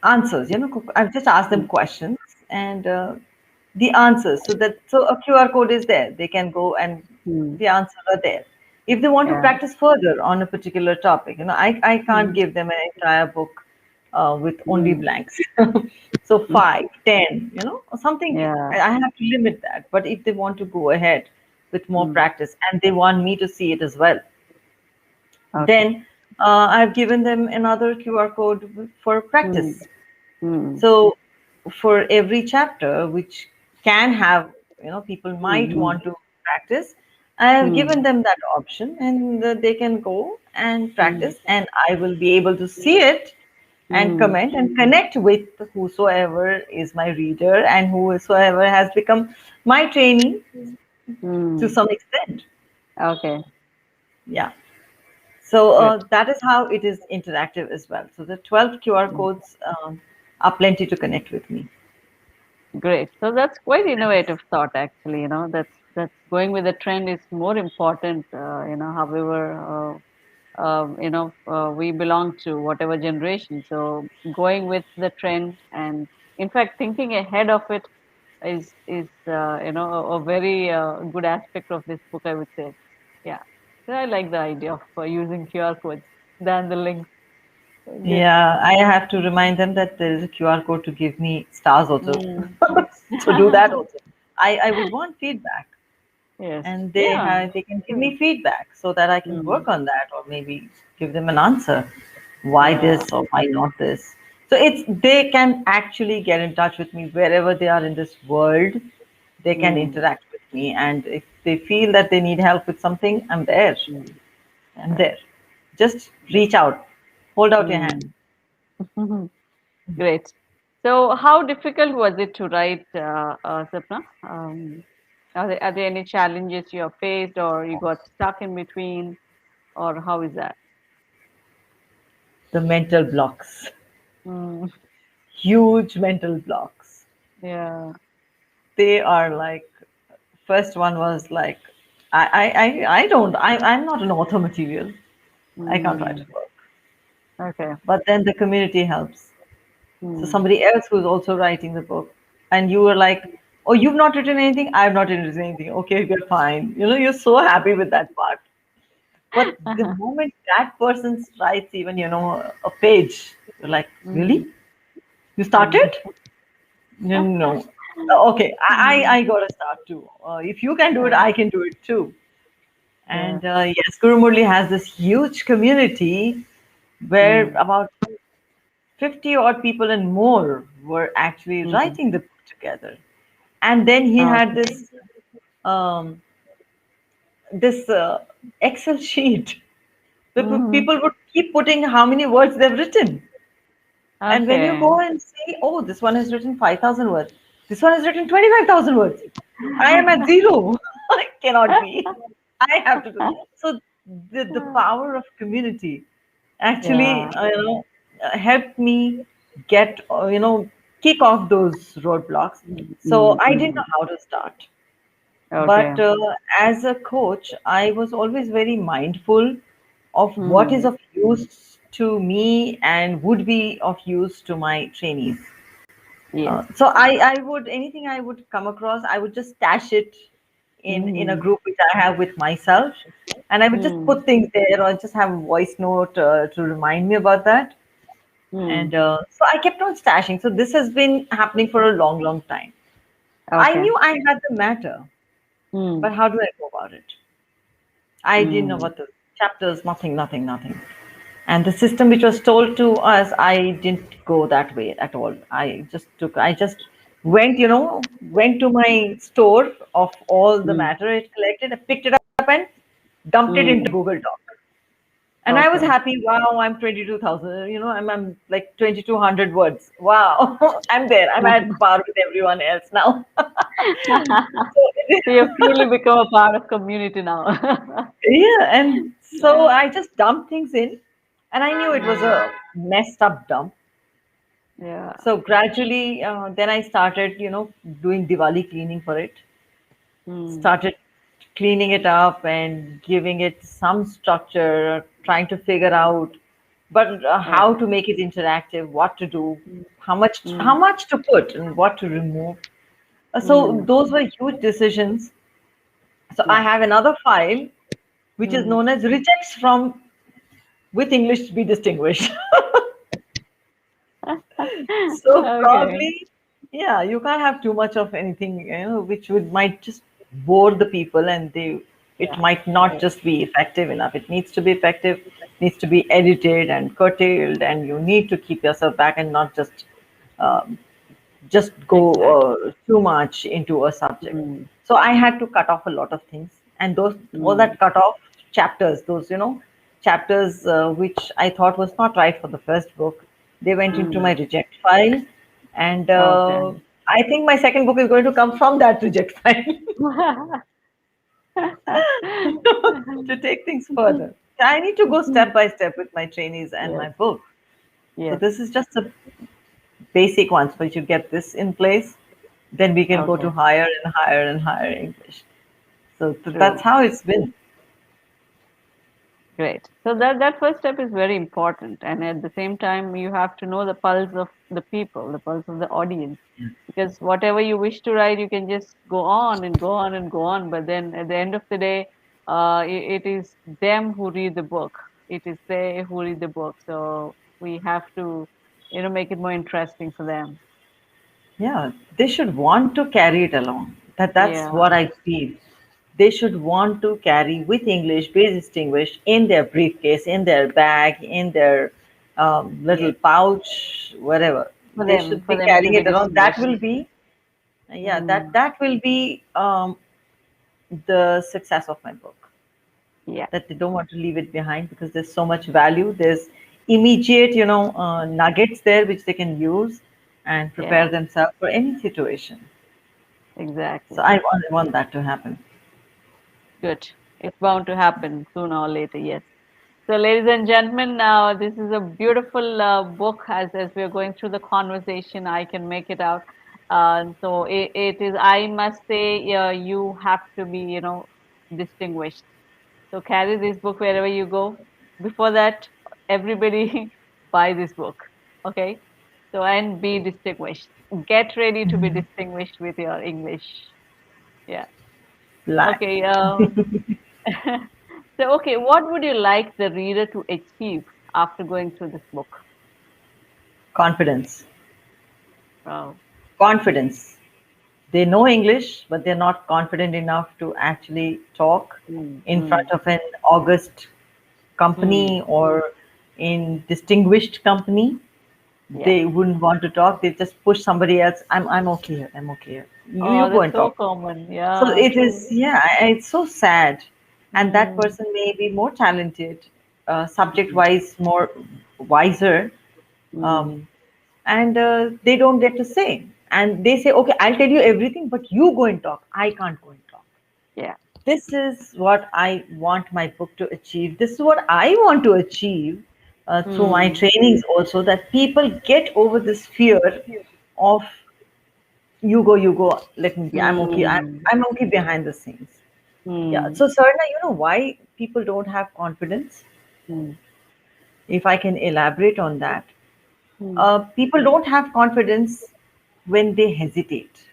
Speaker 2: answers. I've just asked them
Speaker 1: Hmm.
Speaker 2: questions and the answers, so a QR code is there. They can go and
Speaker 1: Hmm.
Speaker 2: the answers are there. If they want to
Speaker 1: Yeah.
Speaker 2: practice further on a particular topic, I can't
Speaker 1: Hmm.
Speaker 2: give them an entire book with only
Speaker 1: Hmm.
Speaker 2: blanks. So five, 10, or something.
Speaker 1: Yeah.
Speaker 2: I have to limit that. But if they want to go ahead with more
Speaker 1: Hmm.
Speaker 2: practice and they want me to see it as well,
Speaker 1: Okay.
Speaker 2: then I've given them another QR code for
Speaker 1: Hmm.
Speaker 2: practice.
Speaker 1: Hmm.
Speaker 2: So for every chapter, which can have, people might
Speaker 1: Hmm.
Speaker 2: want to practice, I have
Speaker 1: Hmm.
Speaker 2: given them that option and they can go and
Speaker 1: Hmm.
Speaker 2: practice, and I will be able to see it and
Speaker 1: Hmm.
Speaker 2: comment and connect with whosoever is my reader and whosoever has become my trainee to
Speaker 1: Hmm.
Speaker 2: some extent.
Speaker 1: Okay.
Speaker 2: Yeah. So
Speaker 1: Good.
Speaker 2: that is how it is interactive as well. So the 12 QR
Speaker 1: Hmm.
Speaker 2: codes are plenty to connect with me.
Speaker 1: Great. So that's quite innovative thought, actually. That's going with the trend is more important. However, we belong to whatever generation. So going with the trend and, in fact, thinking ahead of it is a very good aspect of this book, I would say. Yeah. So I like the idea of using QR codes than the links. Good.
Speaker 2: Yeah, I have to remind them that there is a QR code to give me stars also.
Speaker 1: Mm.
Speaker 2: So do that also. I would want feedback,
Speaker 1: Yes.
Speaker 2: and
Speaker 1: Yeah.
Speaker 2: they can give me feedback so that I can
Speaker 1: Mm.
Speaker 2: work on that or maybe give them an answer. Why
Speaker 1: Yeah.
Speaker 2: this or why not this? So it's they can actually get in touch with me wherever they are in this world. They can
Speaker 1: Mm.
Speaker 2: interact with me, and if they feel that they need help with something, I'm there.
Speaker 1: Mm.
Speaker 2: I'm
Speaker 1: Right.
Speaker 2: there. Just reach out, hold out your hand.
Speaker 1: Mm. Great. So, how difficult was it to write, Sapna? Are there any challenges you have faced, or you got stuck in between, or how is that?
Speaker 2: The mental blocks,
Speaker 1: Mm.
Speaker 2: huge mental blocks.
Speaker 1: Yeah.
Speaker 2: They are like, first one was like, I'm not an author material. I can't write
Speaker 1: Mm.
Speaker 2: a book.
Speaker 1: Okay.
Speaker 2: But then the community helps. So
Speaker 1: Mm.
Speaker 2: somebody else who's also writing the book, and you were like, oh, you've not written anything? I've not written anything. Okay, we're fine. You're so happy with that part. But the moment that person writes even, a page, you're like,
Speaker 1: Mm.
Speaker 2: really? You
Speaker 1: Mm.
Speaker 2: started? No. Okay, I
Speaker 1: Mm.
Speaker 2: got to start too. If you can do it,
Speaker 1: Yeah.
Speaker 2: I can do it too.
Speaker 1: Yeah.
Speaker 2: And yes, Guru Murli has this huge community where
Speaker 1: Mm.
Speaker 2: about 50 odd people and more were actually
Speaker 1: Mm.
Speaker 2: writing the book together. And then he had
Speaker 1: Okay.
Speaker 2: um, this Excel sheet.
Speaker 1: Mm-hmm.
Speaker 2: People would keep putting how many words they've written. And when you
Speaker 1: Okay.
Speaker 2: go and see, oh, this one has written 5,000 words, this one has written 25,000 words. I am at zero. I cannot be. I have to do. So the power of community
Speaker 1: Yeah.
Speaker 2: actually, helped me get, kick off those roadblocks. So I didn't
Speaker 1: Mm-hmm.
Speaker 2: know how to start.
Speaker 1: Okay.
Speaker 2: But as a coach, I was always very mindful of what is
Speaker 1: Mm-hmm.
Speaker 2: of use to me and would be of use to my trainees.
Speaker 1: Yes.
Speaker 2: So I would anything I would come across, I would just stash it in a
Speaker 1: Mm-hmm.
Speaker 2: group which I have with myself, and I would just
Speaker 1: Mm.
Speaker 2: put things there or just have a voice note to remind me about that. And
Speaker 1: Mm.
Speaker 2: so I kept on stashing. So this has been happening for a long, long time. I
Speaker 1: Okay.
Speaker 2: knew I had the matter,
Speaker 1: Mm.
Speaker 2: but how do I go about it? I didn't know
Speaker 1: Mm.
Speaker 2: what the chapters, nothing, nothing, nothing. And the system which was told to us, I didn't go that way at all. I just went to my store of all the
Speaker 1: Mm.
Speaker 2: matter it collected, I picked it up and dumped it into
Speaker 1: Mm.
Speaker 2: Google Doc. And I was
Speaker 1: Okay.
Speaker 2: happy. Wow, I'm 22,000. I'm like 2,200 words. Wow, I'm there. I'm at par with everyone else now. So
Speaker 1: So you've truly become a part of community now.
Speaker 2: yeah, and so
Speaker 1: Yeah.
Speaker 2: I just dumped things in, and I knew it was
Speaker 1: Mm.
Speaker 2: a messed up dump.
Speaker 1: Yeah.
Speaker 2: So gradually, then I started, doing Diwali cleaning for it.
Speaker 1: Mm.
Speaker 2: Started cleaning it up and giving it some structure, trying to figure out, but how
Speaker 1: Okay.
Speaker 2: to make it interactive, what to do,
Speaker 1: Mm.
Speaker 2: how
Speaker 1: Mm.
Speaker 2: much to put, and what to remove. So
Speaker 1: Mm.
Speaker 2: those were huge decisions. So I
Speaker 1: Yeah.
Speaker 2: have another file which is
Speaker 1: Mm.
Speaker 2: known as rejects from with English to be distinguished. So
Speaker 1: Okay.
Speaker 2: probably, yeah, you can't have too much of anything, which would might just bore the people, and it
Speaker 1: Yeah.
Speaker 2: might not
Speaker 1: Yeah.
Speaker 2: just be effective enough. It needs to be effective, needs to be edited and curtailed, and you need to keep yourself back and not um, just go
Speaker 1: Exactly.
Speaker 2: too much into a subject.
Speaker 1: Mm.
Speaker 2: So I had to cut off a lot of things, and those all
Speaker 1: Mm.
Speaker 2: that cut off chapters, those chapters which I thought was not right for the first book, they went into my
Speaker 1: Mm.
Speaker 2: reject file, and
Speaker 1: Okay.
Speaker 2: I think my second book is going to come from that reject file to take things further. I need to go step by step with my trainees and
Speaker 1: Yes.
Speaker 2: my book. So
Speaker 1: Yes.
Speaker 2: this is just a basic ones. Once you get this in place, then we can go to
Speaker 1: Okay.
Speaker 2: higher and higher and higher English. So that's
Speaker 1: True.
Speaker 2: how it's been.
Speaker 1: Great. So that first step is very important, and at the same time, you have to know the pulse of the people, the pulse of the audience, because whatever you wish to write, you can just go on and go on and go on, but then at the end of the day, it is them who read the book. It is they who read the book. So we have to, make it more interesting for them.
Speaker 2: Yeah, they should want to carry it along. That's
Speaker 1: Yeah.
Speaker 2: what I feel. They should want to carry with English, be distinguished in their briefcase, in their bag, in their little
Speaker 1: Yes.
Speaker 2: pouch, whatever. They should
Speaker 1: For
Speaker 2: be
Speaker 1: them to
Speaker 2: carrying
Speaker 1: be
Speaker 2: it around. That
Speaker 1: distinguished.
Speaker 2: will be, yeah, that
Speaker 1: Mm.
Speaker 2: that will be the success of my book.
Speaker 1: Yeah.
Speaker 2: That they don't want to leave it behind because there's so much value. There's immediate, nuggets there which they can use and prepare
Speaker 1: Yeah.
Speaker 2: themselves for any situation. So
Speaker 1: Exactly.
Speaker 2: I want that to happen.
Speaker 1: Good. It's bound to happen sooner or later, yes. So, ladies and gentlemen, now this is a beautiful book. As we are going through the conversation, I can make it out. So it is. I must say, you have to be, distinguished. So carry this book wherever you go. Before that, everybody buy this book. Okay. So and be distinguished. Get ready to be distinguished with your English. Yeah.
Speaker 2: Black
Speaker 1: Okay. So, okay, what would you like the reader to achieve after going through this book?
Speaker 2: confidence,
Speaker 1: Wow.
Speaker 2: confidence. They know English, but they're not confident enough to actually talk
Speaker 1: Mm,
Speaker 2: in front
Speaker 1: mm,
Speaker 2: of an august
Speaker 1: mm.
Speaker 2: company or in distinguished company.
Speaker 1: Yeah.
Speaker 2: They wouldn't want to talk. They just push somebody else. I'm okay here. I'm okay here. You
Speaker 1: Oh,
Speaker 2: go
Speaker 1: that's
Speaker 2: and
Speaker 1: so
Speaker 2: talk.
Speaker 1: common.
Speaker 2: So
Speaker 1: Yeah,
Speaker 2: it is,
Speaker 1: true.
Speaker 2: yeah, it's so sad. And that
Speaker 1: Mm,
Speaker 2: person may be more talented, subject
Speaker 1: mm,
Speaker 2: wise, more wiser,
Speaker 1: mm.
Speaker 2: um, and they don't get to say. And they say, okay, I'll tell you everything, but you go and talk. I can't go and talk.
Speaker 1: Yeah.
Speaker 2: This is what I want my book to achieve. This is what I want to achieve through my
Speaker 1: Mm,
Speaker 2: trainings also, that people get over this fear of you go, let me be. I'm okay.
Speaker 1: mm,
Speaker 2: I'm okay behind the scenes. Yeah.
Speaker 1: mm,
Speaker 2: So, Sarna, you know why people don't have confidence?
Speaker 1: mm,
Speaker 2: If I can elaborate on that,
Speaker 1: mm.
Speaker 2: people don't have confidence when they hesitate.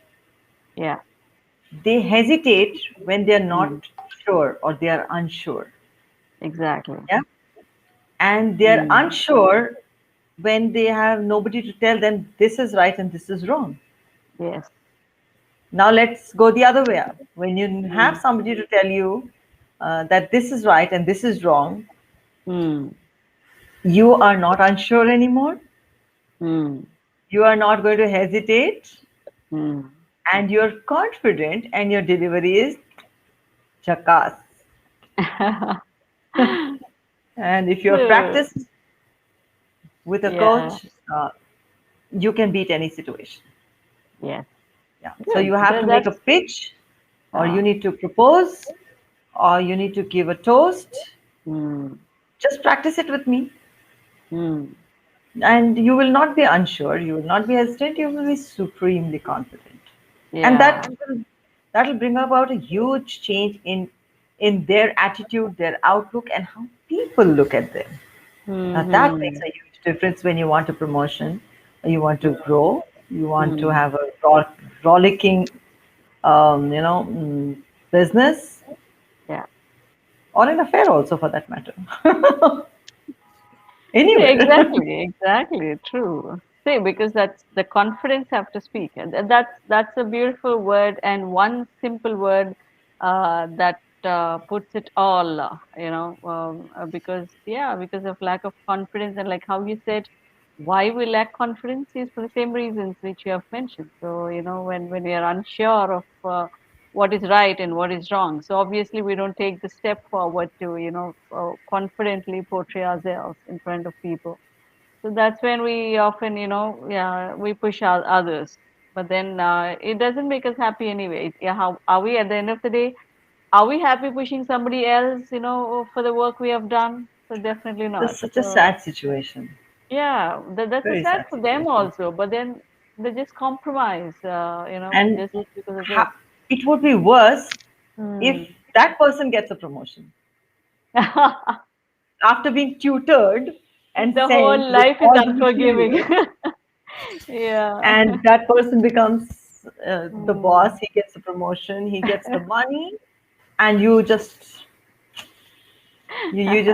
Speaker 1: Yeah.
Speaker 2: They hesitate when they're
Speaker 1: Mm,
Speaker 2: not sure or they are unsure.
Speaker 1: exactly.
Speaker 2: Yeah. And they're
Speaker 1: Mm,
Speaker 2: unsure when they have nobody to tell them this is right and this is wrong.
Speaker 1: yes.
Speaker 2: Now, let's go the other way up. When you have
Speaker 1: Mm,
Speaker 2: somebody to tell you that this is right and this is wrong,
Speaker 1: mm,
Speaker 2: you are not unsure anymore.
Speaker 1: mm,
Speaker 2: You are not going to hesitate,
Speaker 1: mm.
Speaker 2: and you're confident, and your delivery is chakas. And if you're
Speaker 1: True.
Speaker 2: practiced with a
Speaker 1: Yeah.
Speaker 2: coach, you can beat any situation.
Speaker 1: Yes.
Speaker 2: Yeah. So
Speaker 1: Good.
Speaker 2: you have to make a
Speaker 1: That's
Speaker 2: pitch, or
Speaker 1: uh,
Speaker 2: you need to propose, or you need to give a toast.
Speaker 1: mm,
Speaker 2: Just practice it with me,
Speaker 1: mm.
Speaker 2: and you will not be unsure. You will not be hesitant. You will be supremely confident, and
Speaker 1: Yeah.
Speaker 2: that will bring about a huge change in their attitude, their outlook, and how people look at them. Now that makes
Speaker 1: Mm-hmm.
Speaker 2: a huge difference when you want a promotion, you want to grow, you want to
Speaker 1: Mm.
Speaker 2: have a rollicking, business
Speaker 1: Yeah.
Speaker 2: or an affair also for that matter.
Speaker 1: Yeah,
Speaker 2: Anywhere.
Speaker 1: exactly, exactly, true. See, because that's the confidence have to speak, and that's a beautiful word and one simple word that puts it all. Because yeah, because of lack of confidence and like how you said, why we lack confidence is for the same reasons which you have mentioned. So when we are unsure of what is right and what is wrong, so obviously we don't take the step forward to confidently portray ourselves in front of people. So that's when we often yeah, we push our others, but then it doesn't make us happy anyway. Yeah, how are we at the end of the day? Are we happy pushing somebody else for the work we have done? So definitely not.
Speaker 2: That's such a
Speaker 1: So
Speaker 2: sad situation.
Speaker 1: yeah, that's a
Speaker 2: Very
Speaker 1: sad
Speaker 2: sad
Speaker 1: for them
Speaker 2: situation.
Speaker 1: also, but then they just compromise
Speaker 2: And
Speaker 1: just because of this.
Speaker 2: ha- it would be worse if
Speaker 1: Hmm.
Speaker 2: that person gets a promotion after being tutored and
Speaker 1: The
Speaker 2: sent
Speaker 1: whole
Speaker 2: with
Speaker 1: life is
Speaker 2: all the
Speaker 1: unforgiving.
Speaker 2: material,
Speaker 1: Yeah.
Speaker 2: and that person becomes the
Speaker 1: Hmm.
Speaker 2: boss. He gets the promotion, he gets the money, and you just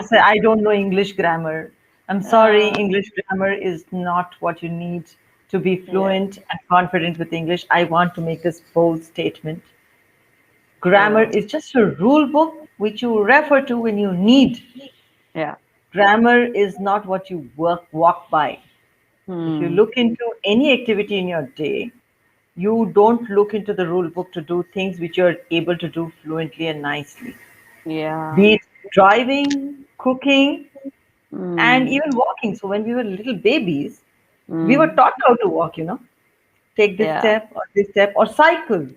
Speaker 2: say, I don't know English grammar. I'm sorry,
Speaker 1: Uh,
Speaker 2: English grammar is not what you need to be
Speaker 1: yeah,
Speaker 2: fluent and confident with English. I want to make this bold statement. Grammar
Speaker 1: true.
Speaker 2: is just a rule book which you refer to when you need.
Speaker 1: Yeah.
Speaker 2: Grammar is not what you walk by. If you
Speaker 1: Hmm.
Speaker 2: look into any activity in your day, you don't look into the rule book to do things which you're able to do fluently and nicely.
Speaker 1: Yeah.
Speaker 2: Be it driving, cooking, and
Speaker 1: Hmm.
Speaker 2: even walking. So when we were little babies, we were
Speaker 1: Hmm.
Speaker 2: taught how to walk, take
Speaker 1: Yeah.
Speaker 2: this step, or cycle.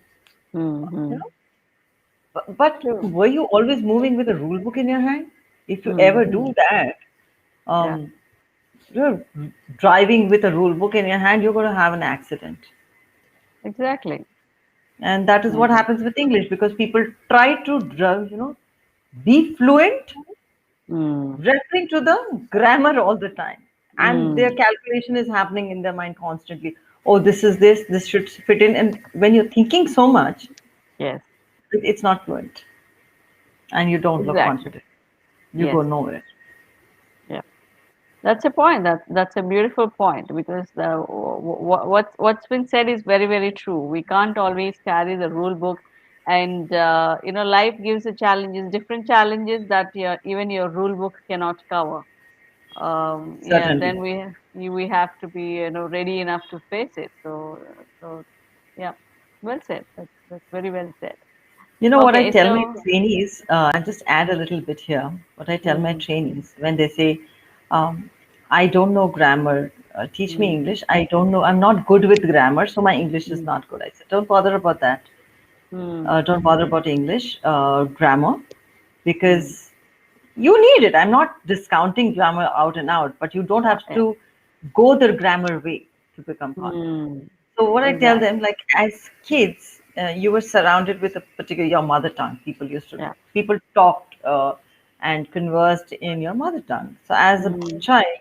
Speaker 1: Hmm.
Speaker 2: You
Speaker 1: Hmm.
Speaker 2: know, but
Speaker 1: True.
Speaker 2: were you always moving with a rule book in your hand? If you
Speaker 1: Hmm.
Speaker 2: ever do that,
Speaker 1: Yeah.
Speaker 2: um, you're driving with a rule book in your hand, you're going to have an accident.
Speaker 1: Exactly.
Speaker 2: And that is what
Speaker 1: Hmm.
Speaker 2: happens with English because people try to, be fluent,
Speaker 1: Hmm.
Speaker 2: referring to the grammar all the time. And their
Speaker 1: Hmm.
Speaker 2: calculation is happening in their mind constantly. Oh, this should fit in. And when you're thinking so much,
Speaker 1: Yes.
Speaker 2: it's not fluent and you don't look
Speaker 1: Exactly.
Speaker 2: confident. You go
Speaker 1: Yes.
Speaker 2: nowhere.
Speaker 1: Yeah. That's a point. That's a beautiful point because what's been said is very very true. We can't always carry the rule book, and life gives the challenges, different challenges that even your rule book cannot cover. Yeah,
Speaker 2: Certainly.
Speaker 1: then we have to be ready enough to face it. So yeah, well said. That's very well said.
Speaker 2: You know what I
Speaker 1: Okay,
Speaker 2: tell my
Speaker 1: so
Speaker 2: trainees, I'll just add a little bit here. What I tell my
Speaker 1: mm,
Speaker 2: trainees when they say, I don't know grammar, teach me
Speaker 1: mm,
Speaker 2: English. I don't know, I'm not good with grammar, so my English is
Speaker 1: mm,
Speaker 2: not good. I said, don't bother about that.
Speaker 1: mm,
Speaker 2: Don't bother about English grammar
Speaker 1: mm,
Speaker 2: because you need it. I'm not discounting grammar out and out, but you don't
Speaker 1: yeah,
Speaker 2: have
Speaker 1: yeah,
Speaker 2: to go the grammar way to become confident.
Speaker 1: mm,
Speaker 2: So what I tell them,
Speaker 1: exactly.
Speaker 2: like as kids, you were surrounded with a particular your mother tongue.
Speaker 1: Yeah.
Speaker 2: People talked and conversed in your mother tongue. So as a
Speaker 1: Mm,
Speaker 2: child,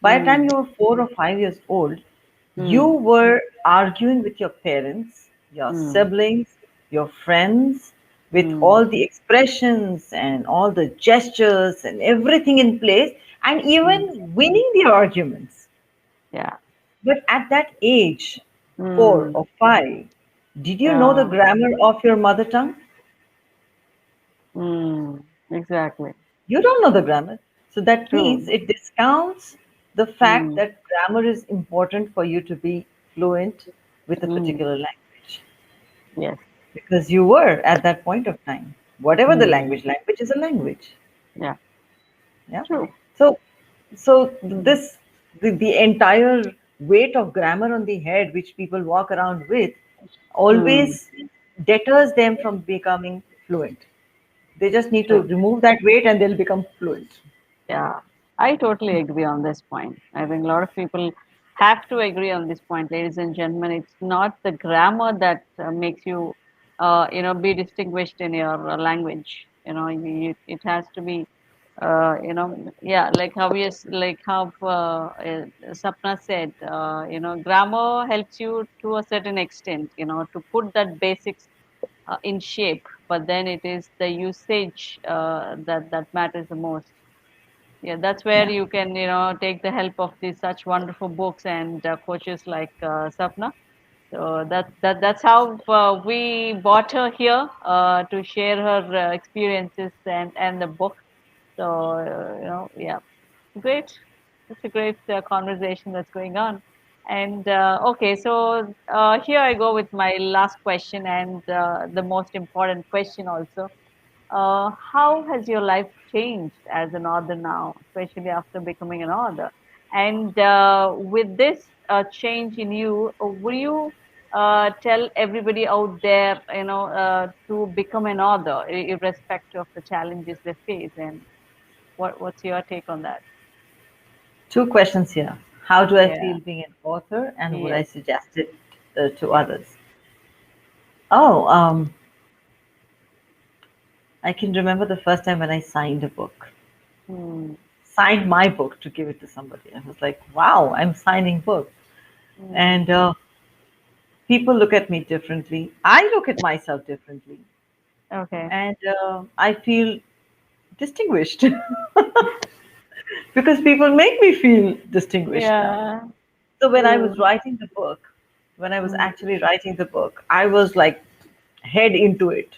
Speaker 2: by the time
Speaker 1: mm,
Speaker 2: you were 4 or 5 years old, you
Speaker 1: mm,
Speaker 2: were arguing with your parents, your
Speaker 1: mm,
Speaker 2: siblings, your friends, with
Speaker 1: mm,
Speaker 2: all the expressions and all the gestures and everything in place, and
Speaker 1: mm,
Speaker 2: even winning the arguments.
Speaker 1: yeah.
Speaker 2: But at that age, 4
Speaker 1: Mm,
Speaker 2: or 5, did you know the
Speaker 1: yeah.
Speaker 2: grammar of your mother tongue?
Speaker 1: Mm, exactly.
Speaker 2: You don't know the grammar. So that means
Speaker 1: True.
Speaker 2: it discounts the fact
Speaker 1: Mm,
Speaker 2: that grammar is important for you to be fluent with a
Speaker 1: mm,
Speaker 2: particular language
Speaker 1: yes.
Speaker 2: because you were at that point of time. Whatever the
Speaker 1: Mm,
Speaker 2: language is a language.
Speaker 1: yeah.
Speaker 2: Yeah.
Speaker 1: True.
Speaker 2: So, so
Speaker 1: Mm,
Speaker 2: the entire weight of grammar on the head, which people walk around with,
Speaker 1: mm,
Speaker 2: always deters them from becoming fluent. They just need to
Speaker 1: true.
Speaker 2: remove that weight and they'll become fluent.
Speaker 1: Yeah, I totally agree on this point. I think a lot of people have to agree on this point, ladies and gentlemen. It's not the grammar that makes you, be distinguished in your language. It has to be, yeah, like how Sapna said, grammar helps you to a certain extent, to put that basics in shape, but then it is the usage that matters the most. Yeah, that's where
Speaker 2: Yeah.
Speaker 1: you can, take the help of these such wonderful books and coaches like Sapna. So that's how we brought her here to share her experiences and the book. So yeah, great. It's a great conversation that's going on. And okay, so here I go with my last question and the most important question also. How has your life changed as an author now, especially after becoming an author? And with this change in you, will you tell everybody out there, to become an author, irrespective of the challenges they face? And what's your take on that?
Speaker 2: Two questions here. How do I
Speaker 1: Yeah.
Speaker 2: feel being an author, and would I
Speaker 1: Yes.
Speaker 2: suggest it to
Speaker 1: Yeah.
Speaker 2: others? Oh, I can remember the first time when I signed a book,
Speaker 1: Hmm.
Speaker 2: signed my book to give it to somebody. I was like, wow, I'm signing book.
Speaker 1: Hmm.
Speaker 2: And people look at me differently. I look at myself differently.
Speaker 1: Okay.
Speaker 2: And I feel distinguished because people make me feel distinguished now.
Speaker 1: Yeah.
Speaker 2: So when I was
Speaker 1: True.
Speaker 2: writing the book, when I was
Speaker 1: Hmm.
Speaker 2: actually writing the book, I was like head into it.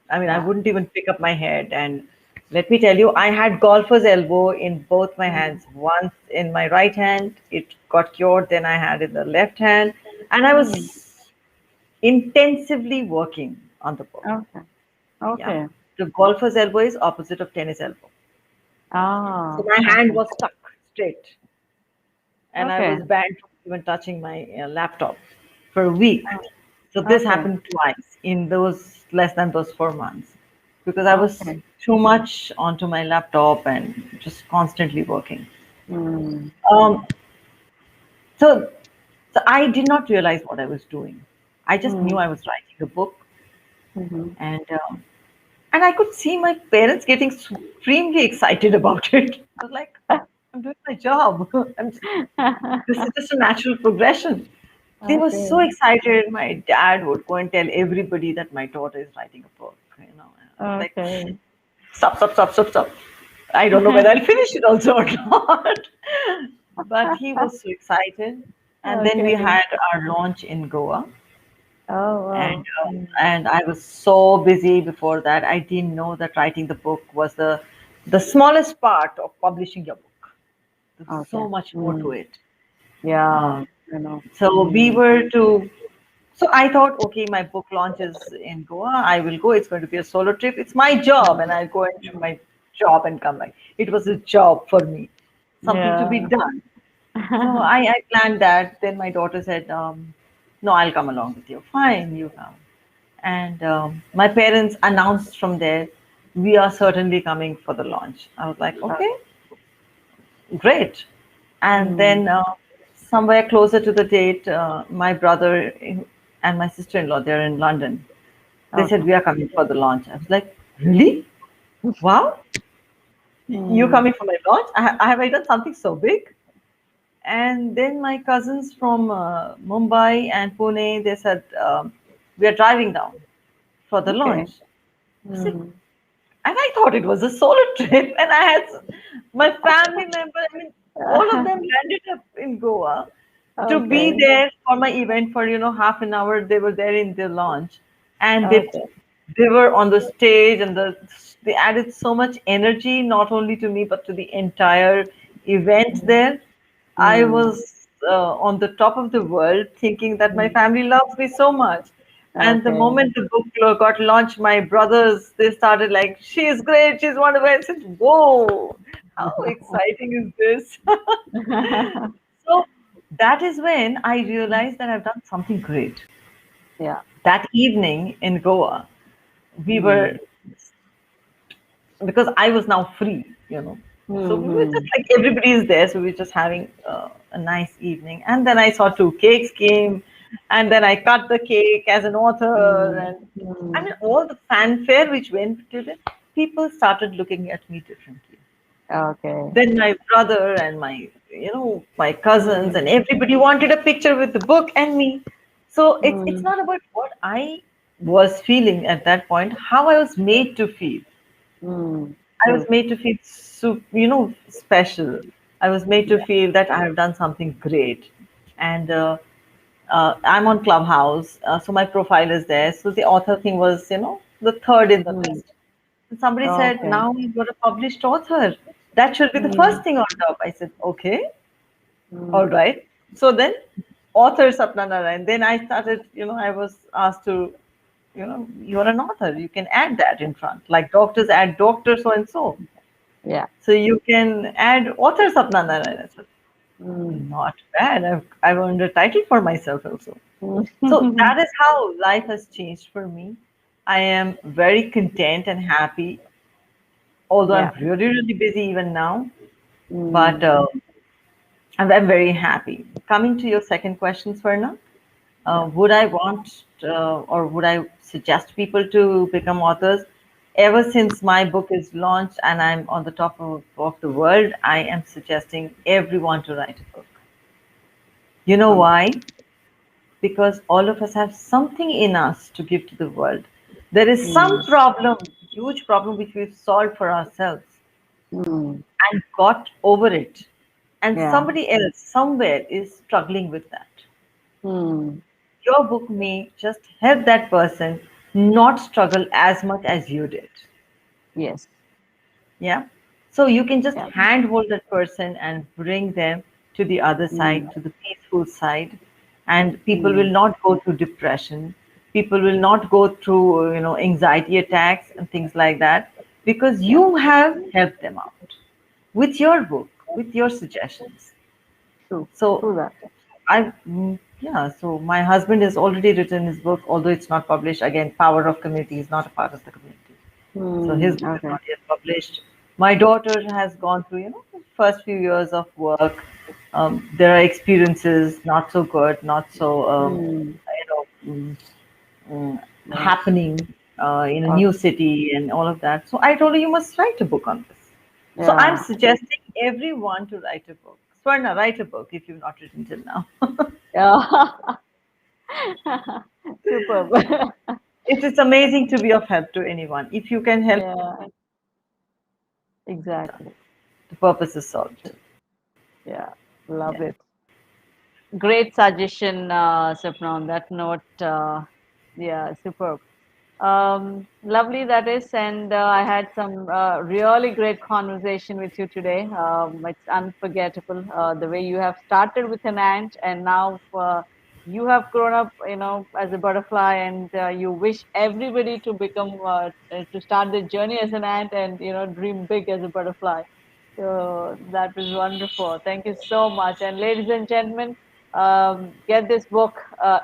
Speaker 2: I mean, I
Speaker 1: Yeah.
Speaker 2: wouldn't even pick up my head. And let me tell you, I had golfer's elbow in both my
Speaker 1: Hmm.
Speaker 2: hands. Once in my right hand, it got cured. Then I had in the left hand, and I
Speaker 1: Hmm.
Speaker 2: was intensively working on the book.
Speaker 1: Okay.
Speaker 2: Yeah,
Speaker 1: Okay.
Speaker 2: the golfer's elbow is opposite of tennis elbow. So
Speaker 1: Ah.
Speaker 2: my hand
Speaker 1: Okay.
Speaker 2: was stuck straight, and I
Speaker 1: Okay.
Speaker 2: was banned from even touching my laptop for a week.
Speaker 1: Oh,
Speaker 2: So this
Speaker 1: okay.
Speaker 2: happened twice in those less than those 4 months because I was
Speaker 1: Okay.
Speaker 2: too much onto my laptop and just constantly working.
Speaker 1: Mm.
Speaker 2: Um, so, so I did not realize what I was doing. I just knew
Speaker 1: Mm.
Speaker 2: I was writing a book,
Speaker 1: Mm-hmm.
Speaker 2: and and I could see my parents getting supremely excited about it. I was like, I'm doing my job. This is just a natural progression. They were so
Speaker 1: Okay.
Speaker 2: excited. My dad would go and tell everybody that my daughter is writing a book. I was like,
Speaker 1: Okay.
Speaker 2: stop, stop, stop, stop, stop. I don't know whether I'll finish it also or not. But he was so excited. And then we
Speaker 1: Okay.
Speaker 2: had our launch in Goa.
Speaker 1: Oh,
Speaker 2: And
Speaker 1: wow.
Speaker 2: I was so busy before that. I didn't know that writing the book was the smallest part of publishing your book. There's
Speaker 1: Okay.
Speaker 2: so much more to
Speaker 1: Mm.
Speaker 2: it.
Speaker 1: Yeah,
Speaker 2: Um,
Speaker 1: you know.
Speaker 2: so we
Speaker 1: Mm.
Speaker 2: were to. So I thought, okay, my book launch is in Goa. I will go. It's going to be a solo trip. It's my job, and
Speaker 1: Mm.
Speaker 2: I'll go and do my job and come back. It was a job for me, something to be
Speaker 1: Yeah.
Speaker 2: done. So I planned that. Then my daughter said, "No, I'll come along with you." Fine, you come. And my parents announced from there, "We are certainly coming for the launch." I was like, "Okay,
Speaker 1: Okay.
Speaker 2: great." And
Speaker 1: Mm.
Speaker 2: then somewhere closer to the date, my brother and my sister-in-law, they're in London. They said,
Speaker 1: Okay.
Speaker 2: "We are coming for the launch." I was like, "Really? Wow, you're
Speaker 1: Mm.
Speaker 2: coming for my launch? Have I done something so big?" And then my cousins from Mumbai and Pune, they said, "We are driving down for the
Speaker 1: Okay.
Speaker 2: launch." I said,
Speaker 1: Mm.
Speaker 2: and I thought it was a solo trip, and I had my family member. I mean, all of them landed up in Goa to be
Speaker 1: Okay.
Speaker 2: there for my event for half an hour. They were there in the launch, and
Speaker 1: Okay.
Speaker 2: they were on the stage, and they added so much energy not only to me but to the entire event there. I
Speaker 1: Mm.
Speaker 2: was on the top of the world, thinking that my
Speaker 1: Mm.
Speaker 2: family loves me so much. And the
Speaker 1: Okay.
Speaker 2: moment the book got launched, my brothers, they started like, "She's great, she's wonderful." I said, "Whoa, how exciting is this?" So that is when I realized that I've done something great.
Speaker 1: Yeah.
Speaker 2: That evening in Goa, we were,
Speaker 1: Mm.
Speaker 2: because I was now free. So we were just
Speaker 1: Mm-hmm.
Speaker 2: like, everybody is there, so we were just having a nice evening. And then I saw two cakes came, and then I cut the cake as an author,
Speaker 1: Mm.
Speaker 2: and I
Speaker 1: Mm.
Speaker 2: mean all the fanfare which went to it, people started looking at me differently.
Speaker 1: Okay.
Speaker 2: Then my brother and my cousins
Speaker 1: Mm.
Speaker 2: and everybody wanted a picture with the book and me. So it's
Speaker 1: Mm.
Speaker 2: not about what I was feeling at that point, how I was made to feel.
Speaker 1: Mm.
Speaker 2: I was
Speaker 1: True.
Speaker 2: made to feel special. I was made to
Speaker 1: Yeah.
Speaker 2: feel that I have done something great. And I'm on Clubhouse, so my profile is there. So the author thing was, the third in the
Speaker 1: Mm.
Speaker 2: list. And somebody said,
Speaker 1: Okay.
Speaker 2: "Now you're a published author. That should be the
Speaker 1: Mm.
Speaker 2: first thing on top." I said, "Okay, all
Speaker 1: Mm.
Speaker 2: right." So then, author Sapna Narayan. Then I started, I was asked to, you're an author. You can add that in front. Like doctors add doctor so and so.
Speaker 1: Yeah.
Speaker 2: So you can add author Sapna Narayan. I said,
Speaker 1: Mm.
Speaker 2: not bad. I've earned a title for myself also. So
Speaker 1: Mm.
Speaker 2: that is how life has changed for me. I am very content and happy, although I'm
Speaker 1: Yeah.
Speaker 2: really, really busy even now. But
Speaker 1: Mm.
Speaker 2: I'm very happy. Coming to your second question, Swarna,
Speaker 1: Yeah.
Speaker 2: would I want or would I suggest people to become authors? Ever since my book is launched and I'm on the top of the world, I am suggesting everyone to write a book. You know
Speaker 1: Wonderful.
Speaker 2: why? Because all of us have something in us to give to the world. There is some
Speaker 1: Mm.
Speaker 2: problem, huge problem, which we've solved for ourselves
Speaker 1: Mm.
Speaker 2: and got over it. And
Speaker 1: Yeah.
Speaker 2: somebody else somewhere is struggling with that.
Speaker 1: Mm.
Speaker 2: Your book may just help that person not struggle as much as you did.
Speaker 1: Yes.
Speaker 2: Yeah. So you can just
Speaker 1: Yeah.
Speaker 2: handhold that person and bring them to the other
Speaker 1: Mm.
Speaker 2: side, to the peaceful side. And people will
Speaker 1: Mm.
Speaker 2: not go through depression. People will not go through, anxiety attacks and things like that because
Speaker 1: Yeah.
Speaker 2: you have helped them out with your book, with your suggestions.
Speaker 1: True.
Speaker 2: So
Speaker 1: True that.
Speaker 2: yeah, so my husband has already written his book, although it's not published. Again, Power of Community is not a part of the community. So his
Speaker 1: Mm.
Speaker 2: book is
Speaker 1: Okay.
Speaker 2: not yet published. My daughter has gone through, the first few years of work. There are experiences not so good, not so,
Speaker 1: Mm. Yeah.
Speaker 2: happening in a new
Speaker 1: Okay.
Speaker 2: city and all of that. So I told her, you must write a book on this. So I'm
Speaker 1: Yeah.
Speaker 2: suggesting everyone to write a book. Swarna, write a book if you've not written till now.
Speaker 1: Yeah. Superb.
Speaker 2: It's amazing to be of help to anyone. If you can help,
Speaker 1: Yeah. Exactly.
Speaker 2: The purpose is solved.
Speaker 1: Yeah. Love
Speaker 2: Yeah.
Speaker 1: it. Great suggestion, Sapna, on that note. Yeah, superb. Lovely that is, and I had some really great conversation with you today. It's unforgettable the way you have started with an ant, and now you have grown up, as a butterfly, and you wish everybody to become to start their journey as an ant, and dream big as a butterfly. So that was wonderful. Thank you so much. And ladies and gentlemen, get this book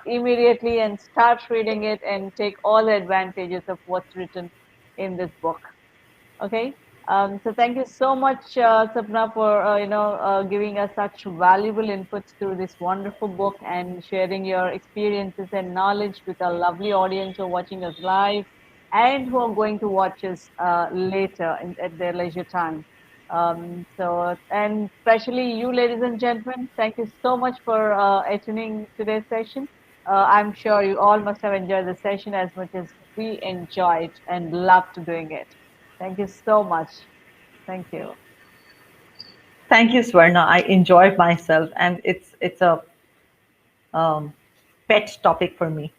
Speaker 1: immediately and start reading it and take all the advantages of what's written in this book. Okay. So thank you so much, Sapna, for giving us such valuable inputs through this wonderful book and sharing your experiences and knowledge with our lovely audience who are watching us live and who are going to watch us later at their leisure time. And especially you, ladies and gentlemen, thank you so much for attending today's session. I'm sure you all must have enjoyed the session as much as we enjoyed and loved doing it. Thank you so much. Thank you.
Speaker 2: Thank you, Swarna. I enjoyed myself, and it's a um, pet topic for me.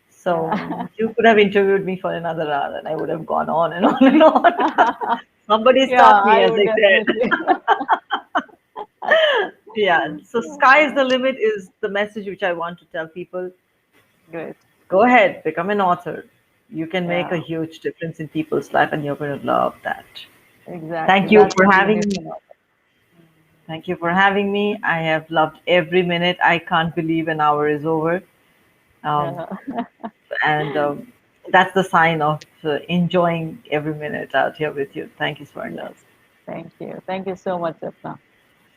Speaker 2: So
Speaker 1: Yeah.
Speaker 2: you could have interviewed me for another hour, and I would have gone on and on and on. Somebody
Speaker 1: Yeah,
Speaker 2: stop me,
Speaker 1: I
Speaker 2: as
Speaker 1: would
Speaker 2: they said.
Speaker 1: definitely.
Speaker 2: Yeah. So sky is the limit is the message which I want to tell people.
Speaker 1: Great.
Speaker 2: Go ahead, become an author. You can make a
Speaker 1: Yeah,
Speaker 2: huge difference in people's life, and you're going to love that.
Speaker 1: exactly.
Speaker 2: Thank you
Speaker 1: That's
Speaker 2: for
Speaker 1: the beauty
Speaker 2: having
Speaker 1: of
Speaker 2: me.
Speaker 1: an author.
Speaker 2: Thank you for having me. I have loved every minute. I can't believe an hour is over. Um,
Speaker 1: Yeah.
Speaker 2: and That's the sign of enjoying every minute out here with you. Thank you, Swarna.
Speaker 1: Yes. Thank you. Thank you so much, Sapna.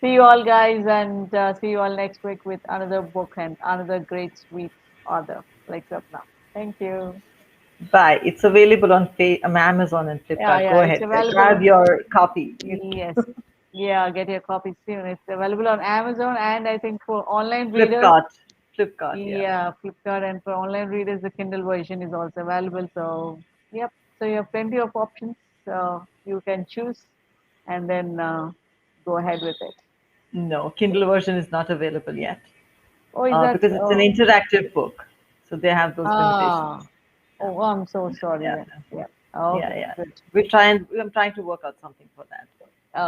Speaker 1: See you all, guys, and see you all next week with another book and another great, sweet author like Sapna. Thank you.
Speaker 2: Bye. It's available on Amazon and
Speaker 1: Yeah,
Speaker 2: Flipkart.
Speaker 1: yeah.
Speaker 2: Go
Speaker 1: It's
Speaker 2: ahead,
Speaker 1: available.
Speaker 2: grab your copy.
Speaker 1: Yes. Yeah, get your copy soon. It's available on Amazon and I think for online readers,
Speaker 2: Flipkart. Flipkart, yeah.
Speaker 1: yeah, Flipkart, and for online readers, the Kindle version is also available. So, yep. So you have plenty of options. You can choose and then go ahead with it.
Speaker 2: No, Kindle version is not available yet
Speaker 1: Oh, is that?
Speaker 2: because it's an
Speaker 1: Oh,
Speaker 2: interactive book. So they have those limitations.
Speaker 1: ah. Oh, I'm so sorry
Speaker 2: Yeah,
Speaker 1: then. Yeah.
Speaker 2: yeah,
Speaker 1: Okay,
Speaker 2: yeah.
Speaker 1: good.
Speaker 2: I'm trying to work out something for that.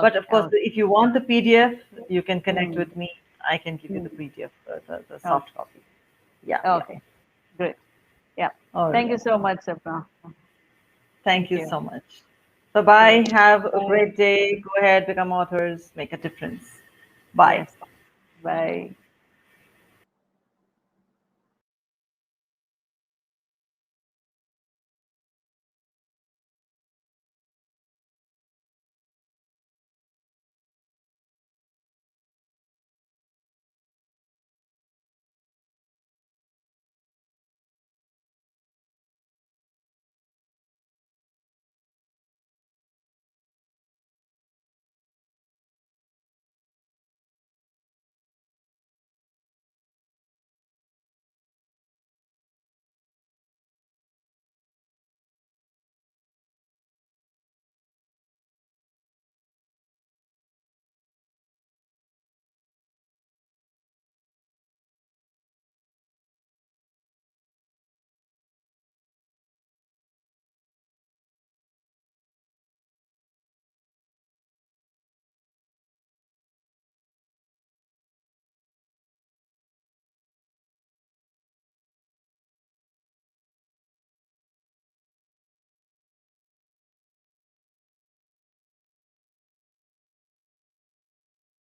Speaker 2: But
Speaker 1: Okay,
Speaker 2: of course,
Speaker 1: okay.
Speaker 2: if you want the PDF, you can connect
Speaker 1: Hmm.
Speaker 2: with me. I can give you the
Speaker 1: Hmm.
Speaker 2: PDF, the
Speaker 1: Okay,
Speaker 2: soft copy. Yeah, yeah.
Speaker 1: okay. Great. Yeah.
Speaker 2: All
Speaker 1: Thank you
Speaker 2: right.
Speaker 1: so much, Sapna.
Speaker 2: Thank
Speaker 1: Thank
Speaker 2: you
Speaker 1: you.
Speaker 2: so much. Bye bye.
Speaker 1: Okay.
Speaker 2: Have a
Speaker 1: Bye.
Speaker 2: great day. Go ahead, become authors, make a difference. Bye.
Speaker 1: Yes. Bye.